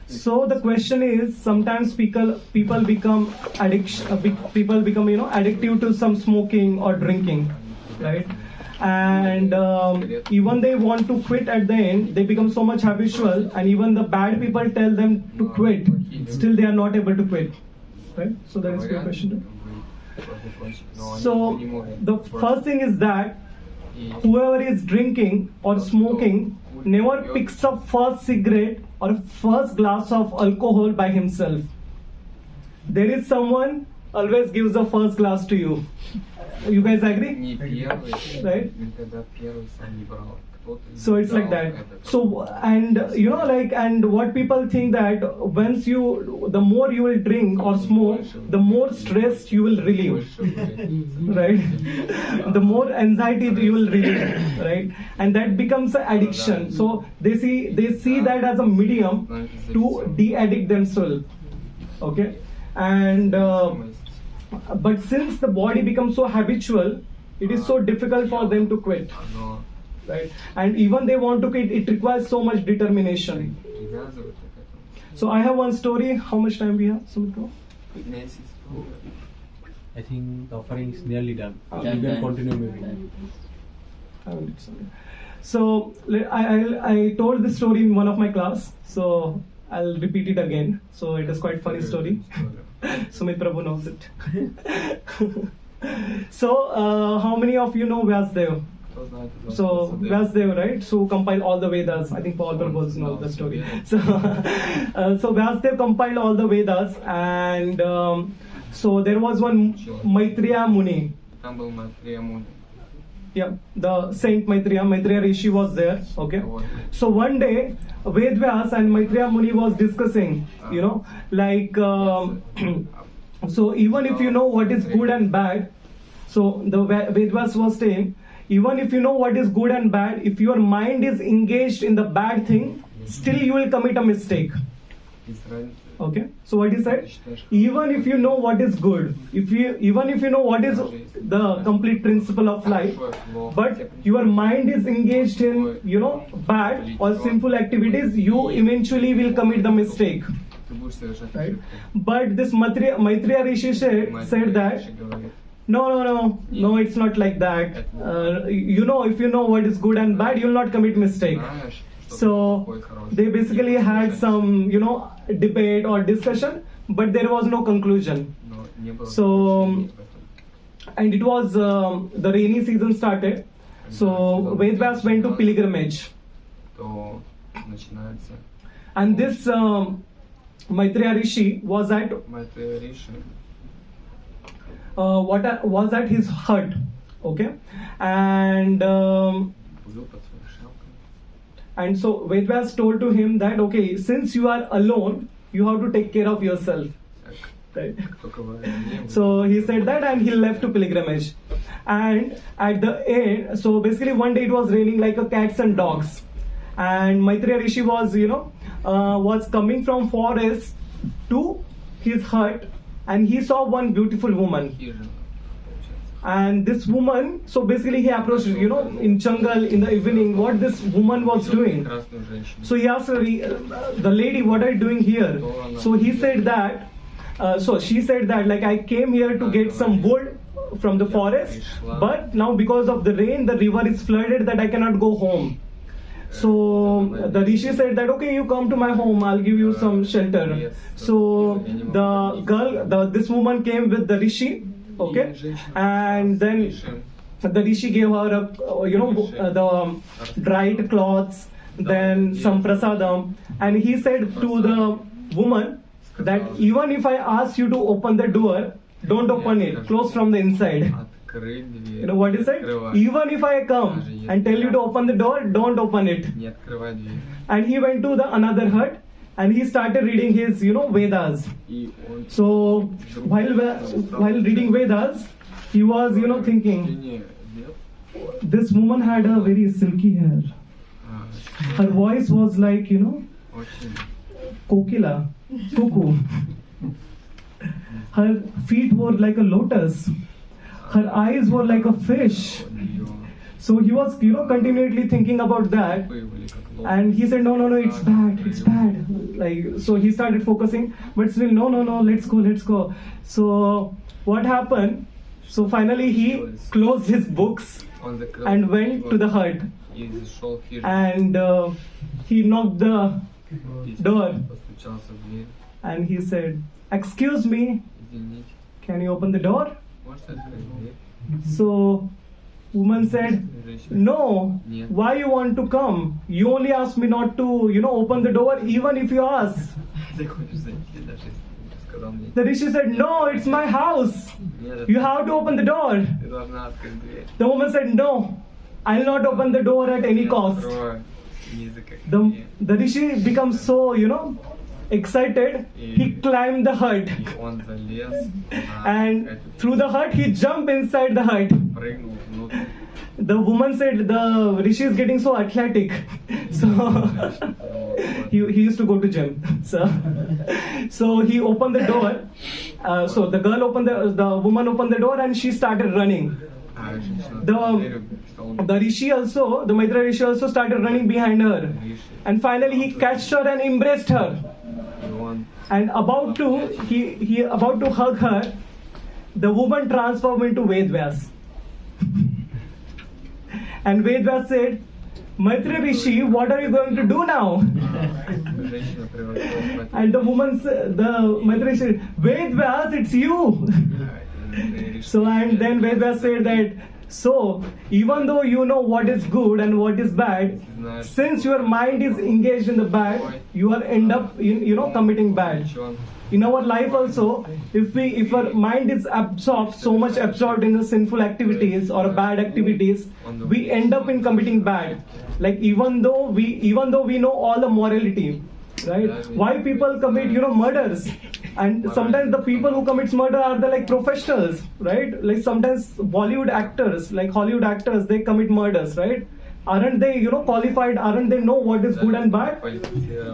So the question is, sometimes people become addictive to some smoking or drinking, right? And even they want to quit at the end, they become so much habitual, and even the bad people tell them to quit, still they are not able to quit, right? So that is your question. So the first thing is that whoever is drinking or smoking never picks up first cigarette or first glass of alcohol by himself. There is someone always gives the first glass to you. You guys agree? Right? So it's like that. So, and and what people think that the more you will drink or smoke, the more stress you will relieve, right? The more anxiety you will relieve, right? And that becomes an addiction. So they see that as a medium to de-addict themselves, okay? And but since the body becomes so habitual, it is so difficult for them to quit. Right, and even they want to quit, it requires so much determination. So I have one story. How much time we have, Sumitra? I think the offering is nearly done. You can continue maybe. So I told this story in one of my class, so I'll repeat it again. So it is quite funny story. Sumit Prabhu knows it. So how many of you know Vyasdev? So Vyasdev, right? So compiled all the Vedas. I think Paul Prabhu knows the story. So Vyasdev compiled all the Vedas, and so there was one Maitreya Muni. Yeah, the Saint Maitreya Rishi was there. Okay. So one day, Vedvyas and Maitreya Muni was discussing. So even if you know what is good and bad, so the Vedvyas was saying, even if you know what is good and bad, if your mind is engaged in the bad thing, still you will commit a mistake. Okay, so what he said, even if you know what is good, even if you know what is the complete principle of life, but your mind is engaged in bad or sinful activities, you eventually will commit the mistake, right? But this Maitreya Rishi said that no, it's not like that. If you know what is good and bad, you will not commit mistake. So they basically had some debate or discussion, but there was no conclusion. So, and it was the rainy season started, so Vedvyas went to pilgrimage, and this Maitreya Rishi was at was at his hut, okay, and so Vedvyas told to him that, okay, since you are alone, you have to take care of yourself, right? So he said that, and he left to pilgrimage. And at the end, so basically one day it was raining like a cats and dogs, and Maitreya Rishi was was coming from forest to his hut, and he saw one beautiful woman. And this woman, so basically he approached, in jungle in the evening, what this woman was doing. So he asked her, the lady, what are you doing here? So he said that, so she said that, like, I came here to get some wood from the forest, but now because of the rain, the river is flooded that I cannot go home. So the Rishi said that, okay, you come to my home, I'll give you some shelter. So the girl, this woman came with the Rishi, okay, and then the Rishi gave her the dried cloths, then some prasadam, and he said to the woman that even if I ask you to open the door, don't open it, close from the inside. You know what he said? Even if I come and tell you to open the door, don't open it. And he went to the another hut and he started reading his, Vedas. So while reading Vedas, he was, thinking, this woman had a very silky hair. Her voice was like, kokila, cuckoo. Her feet were like a lotus. Her eyes were like a fish. So he was, continually thinking about that. And he said, no, it's bad. Like, so he started focusing, but still, no, let's go. So what happened? So finally he closed his books and went to the hut. And he knocked the door. And he said, excuse me, can you open the door? So woman said, no, why you want to come? You only asked me not to, open the door, even if you ask. The Rishi said, no, it's my house. You have to open the door. The woman said, no, I'll not open the door at any cost. The Rishi becomes so, excited. He climbed the hut. And through the hut, he jumped inside the hut. The woman said, the Rishi is getting so athletic. So he used to go to gym. So he opened the door. So the woman opened the door and she started running. The Rishi also, the Maitreya Rishi also started running behind her. And finally he catched her and embraced her. And about to hug her, the woman transformed into Vaibhav. And Vaibhav said, Maitreya Rishi, what are you going to do now? And the Maitreya Rishi said, Vaibhav, it's you. So and then Vaibhav said that, so even though you know what is good and what is bad, since your mind is engaged in the bad, you will end up committing bad. In our life also, if our mind is so much absorbed in the sinful activities or bad activities, we end up in committing bad. Like even though we know all the morality, right? Why people commit murders? And sometimes the people who commits murder are the professionals, right? Like sometimes Bollywood actors, like Hollywood actors, they commit murders, right? Aren't they qualified? Aren't they know what is good and bad?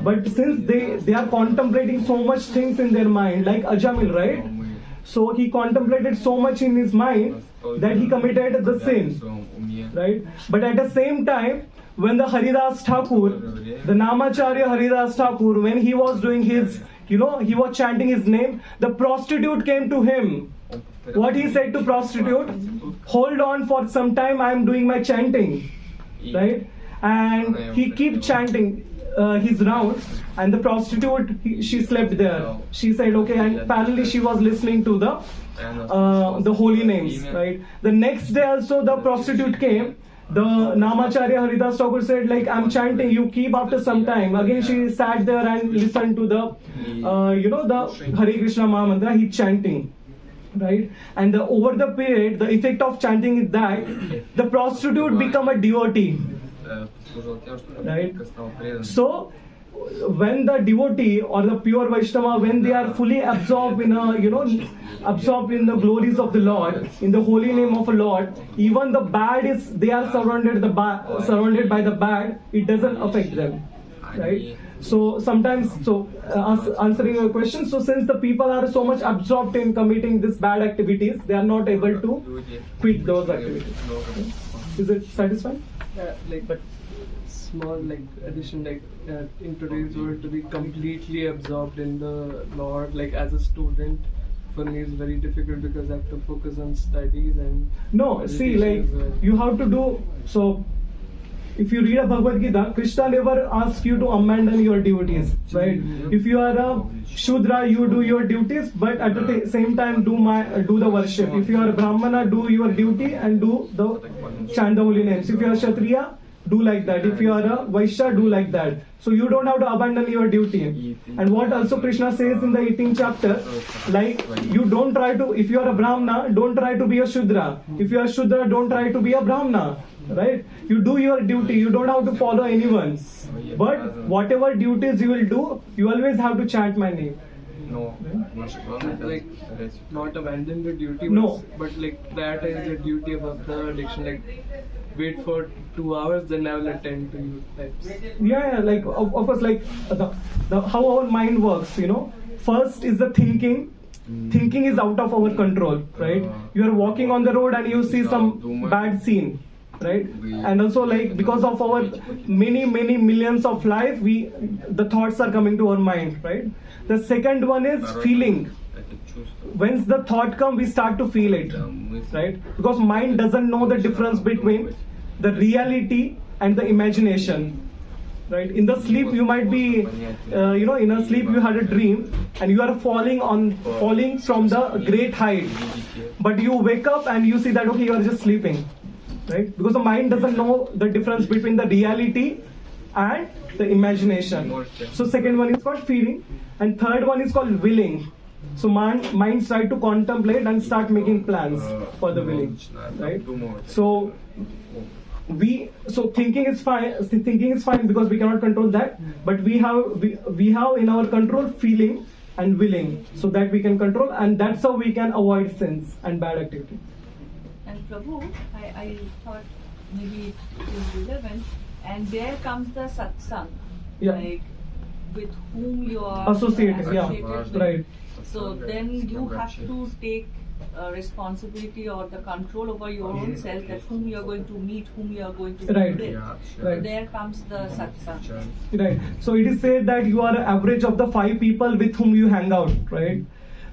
But since they are contemplating so much things in their mind, like Ajamil, right? So he contemplated so much in his mind that he committed the sin, right? But at the same time, when the Haridas Thakur, the Namacharya Haridas Thakur, when he was doing his, he was chanting his name, the prostitute came to him. What he said to prostitute? Hold on for some time, I am doing my chanting, right? And he kept chanting his rounds, and the prostitute, she slept there. She said, okay, and apparently she was listening to the holy names, right? The next day also the prostitute came. The Namacharya Haridas Thakur said, I'm chanting, you keep after some time. Again she sat there and listened to the, the Hare Krishna Mahamantra, he chanting, right? And over the period, the effect of chanting is that the prostitute become a devotee, right? So when the devotee or the pure Vaishnava, when they are fully absorbed in absorbed in the glories of the Lord, in the holy name of the Lord, even the bad they are surrounded by the bad, it doesn't affect them, right? So sometimes, answering your question, so since the people are so much absorbed in committing these bad activities, they are not able to quit those activities. Is it satisfying? But small addition, in today's world, to be completely absorbed in the Lord, as a student, for me is very difficult because I have to focus on studies and you have to do so. If you read a Bhagavad Gita, Krishna never asks you to abandon your duties, right? If you are a Shudra, you do your duties, but at the same time do the worship. If you are a Brahmana, do your duty and chant the holy names. If you are Kshatriya, do like that. If you are a Vaishya, do like that. So you don't have to abandon your duty. And what also Krishna says in the 18th chapter, like you don't try to, if you are a Brahmana, don't try to be a Shudra. If you are Shudra, don't try to be a Brahmana. Right? You do your duty. You don't have to follow anyone. But whatever duties you will do, you always have to chant my name. No, like not abandon the duty, No. but like that is the duty above the addiction. Like wait for 2 hours, then I will attend to you. Types. Yeah, like of course, like the how our mind works. First is the thinking. Thinking is out of our control, right? You are walking on the road and you see some bad scene, right? And also, like because of our many millions of life, the thoughts are coming to our mind, right? The second one is feeling. When the thought comes, we start to feel it, right? Because mind doesn't know the difference between the reality and the imagination, right? In the sleep, you might be, in a sleep you had a dream and you are falling from the great height, but you wake up and you see that okay, you are just sleeping, right? Because the mind doesn't know the difference between the reality and the imagination. So second one is called feeling, and third one is called willing. So mind try to contemplate and start making plans for the willing, right? So thinking is fine. Thinking is fine because we cannot control that, but we have in our control feeling and willing, so that we can control, and that's how we can avoid sins and bad activity. And Prabhu, I thought maybe it is relevant, and there comes the satsang, like with whom you are associated with. Right. So then you have to take responsibility or the control over your own self, that whom you are going to meet, whom you are going to Right. meet with. Right. There comes the satsang. Right. So it is said that you are an average of the 5 people with whom you hang out, right?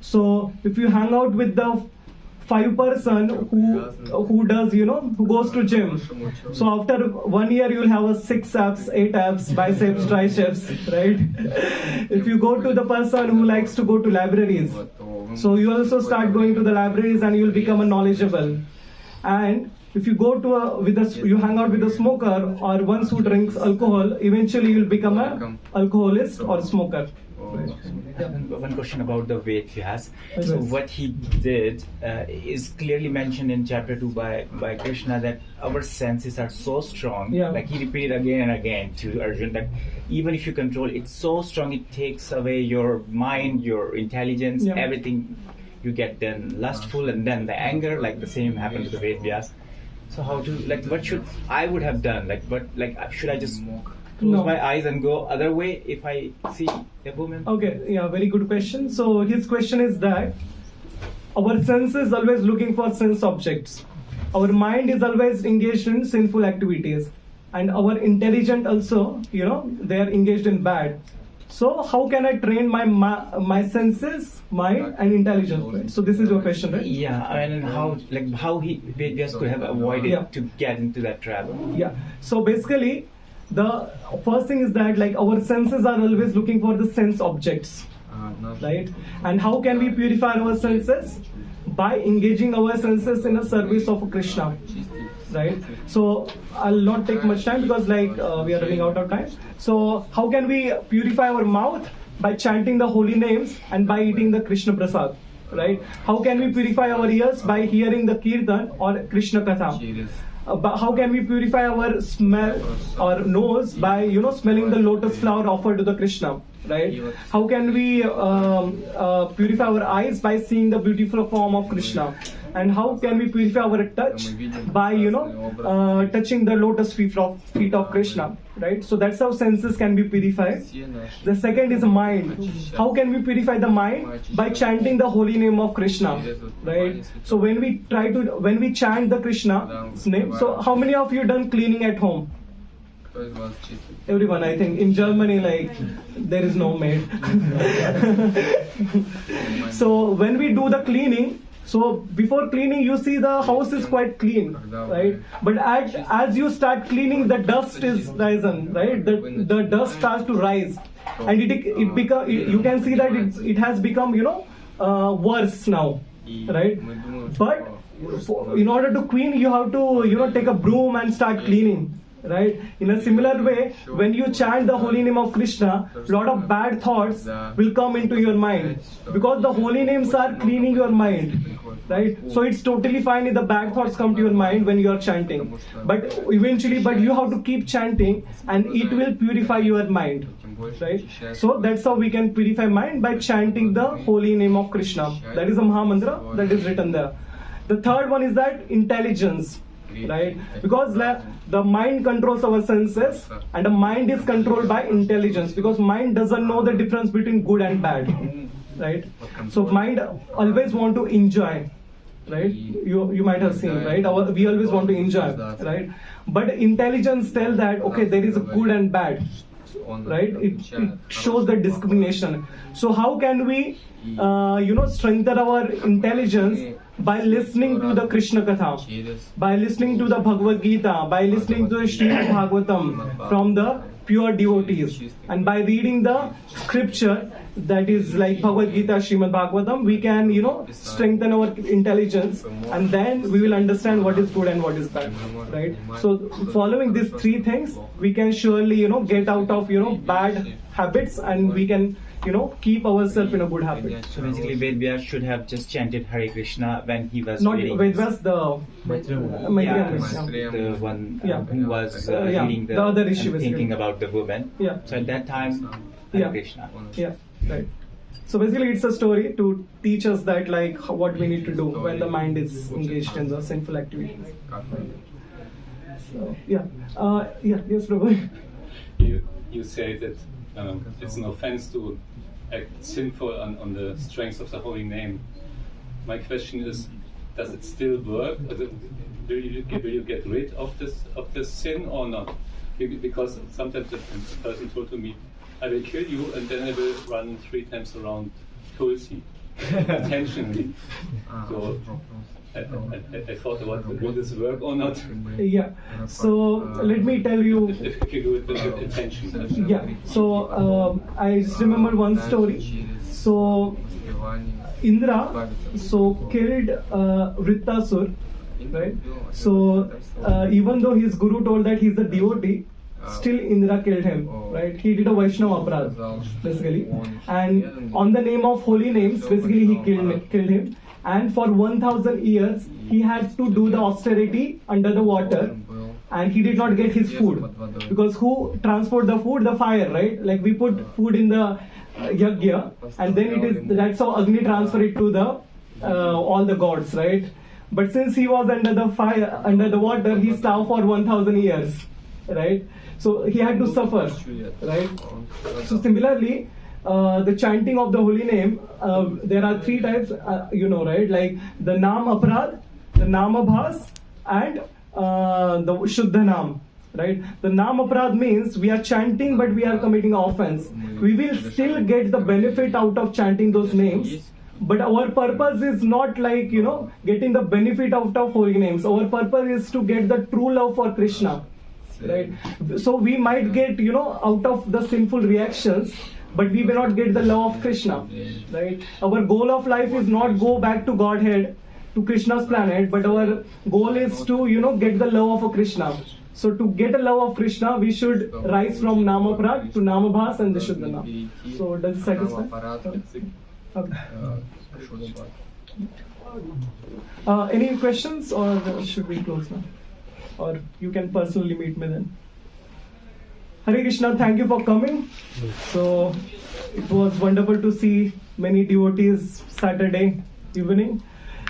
So if you hang out with the 5 person who goes to gym, so after 1 year you will have a 6 abs, 8 abs, biceps, triceps, right? If you go to the person who likes to go to libraries, so you also start going to the libraries and you will become a knowledgeable. And if you go to you hang out with a smoker or one who drinks alcohol, eventually you will become an alcoholist or smoker. One question about the Vaibhav. So what he did is clearly mentioned in chapter 2 by Krishna, that our senses are so strong. Like he repeated again and again to Arjuna that even if you control it so strong, it takes away your mind, your intelligence, everything. You get then lustful, and then the anger, like the same happened to the Vaibhav. So how to, like, what should I would have done? Should I just close my eyes and go other way if I see a woman? Okay, very good question. So his question is that our sense is always looking for sense objects. Our mind is always engaged in sinful activities, and our intelligence also, they are engaged in bad. So how can I train my senses, mind, and intelligence? Right? So this is your question, right? Yeah, and how Vaibhav could have avoided to get into that trap? Yeah. So basically, the first thing is that like our senses are always looking for the sense objects, right? And how can we purify our senses? By engaging our senses in a service of Krishna, right? So I'll not take much time because we are running out of time. So how can we purify our mouth? By chanting the holy names and by eating the Krishna prasad, right? How can we purify our ears? By hearing the kirtan or Krishna katha. But how can we purify our smell or nose? By smelling the lotus flower offered to the Krishna, right? How can we purify our eyes? By seeing the beautiful form of Krishna. And how can we purify our touch? By touching the lotus feet of Krishna, right? So that's how senses can be purified. The second is mind. How can we purify the mind? By chanting the holy name of Krishna, right? So when we chant the Krishna's name, so how many of you done cleaning at home? Everyone, I think. In Germany, there is no maid. So when we do the cleaning, so before cleaning, you see the house is quite clean, right? But as you start cleaning, the dust is risen, right? The dust starts to rise, and you can see that it has become worse now, right? But in order to clean, you have to take a broom and start cleaning, Right? In a similar way, when you chant the holy name of Krishna, lot of bad thoughts will come into your mind, because the holy names are cleaning your mind. Right? So it's totally fine if the bad thoughts come to your mind when you are chanting. But eventually, you have to keep chanting, and it will purify your mind. Right? So that's how we can purify mind, by chanting the holy name of Krishna. That is a Maha Mantra that is written there. The third one is that intelligence. Right? Because the mind controls our senses, and the mind is controlled by intelligence, because mind doesn't know the difference between good and bad. Right? So mind always want to enjoy. Right? You might have seen, right? We always want to enjoy, right? But intelligence tells that, okay, there is a good and bad. Right? It shows the discrimination. So how can we strengthen our intelligence? By listening to the Krishna Katha, by listening to the Bhagavad Gita, by listening to the Srimad Bhagvatam from the pure devotees, and by reading the scripture, that is like Bhagavad Gita, Srimad Bhagvatam, we can strengthen our intelligence, and then we will understand what is good and what is bad. Right? So following these three things, we can surely get out of bad habits, and we can keep ourselves in a good habit. So basically, Vaibhav should have just chanted Hare Krishna when he was Not reading. Vaibhav's the The one who was reading the other Rishi and thinking about the woman. Yeah. So at that time, Hare Krishna. Yeah, right. So basically, it's a story to teach us that what we need to do when the mind is engaged in the sinful activities. So yes, Prabhu. You say that it's an offense to act sinful on the strength of the holy name. My question is, does it still work? Will you get rid of this sin or not? Because sometimes the person told to me, I will kill you and then I will run 3 times around Tulsi intentionally. So I thought about will this work or not? Yeah. So let me tell you. If you do it with intention. Yeah. So I just remember one story. So Indra killed Vrittasur. Right. So even though his guru told that he's a devotee, still Indra killed him. Right. He did a Vaishnava aparadh basically, and on the name of holy names, basically he killed him. And for 1,000 years, he had to do the austerity under the water, and he did not get his food, because who transport the food? The fire, right? Like we put food in the yagya, and then that's how Agni transfer it to the all the gods, right? But since he was under the fire, under the water, he starved for 1,000 years, right? So he had to suffer, right? So similarly, the chanting of the holy name, there are 3 types, right? Like the Nam Aparad, the Namabhas, and the Shuddha Nam, right? The Nam Aparad means we are chanting but we are committing offense. We will still get the benefit out of chanting those names, but our purpose is not like, getting the benefit out of holy names. Our purpose is to get the true love for Krishna, right? So we might get, out of the sinful reactions, but we may not get the love of Krishna, right? Our goal of life is not go back to Godhead, to Krishna's planet, but our goal is to, get the love of Krishna. So to get a love of Krishna, we should rise from Namaprat to Namabhas and the Shuddhana. So does it satisfy? Okay. Any questions, or should we close now? Or you can personally meet me then. Hare Krishna, thank you for coming. So it was wonderful to see many devotees Saturday evening.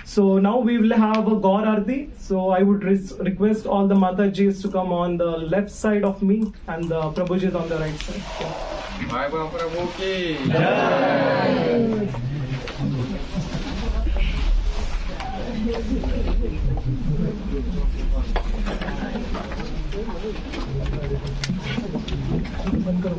So now we will have a Gaur Arti. So I would request all the Matajis to come on the left side of me and the Prabhujis on the right side. Vaibhav Prabhu ki jai. बंद करो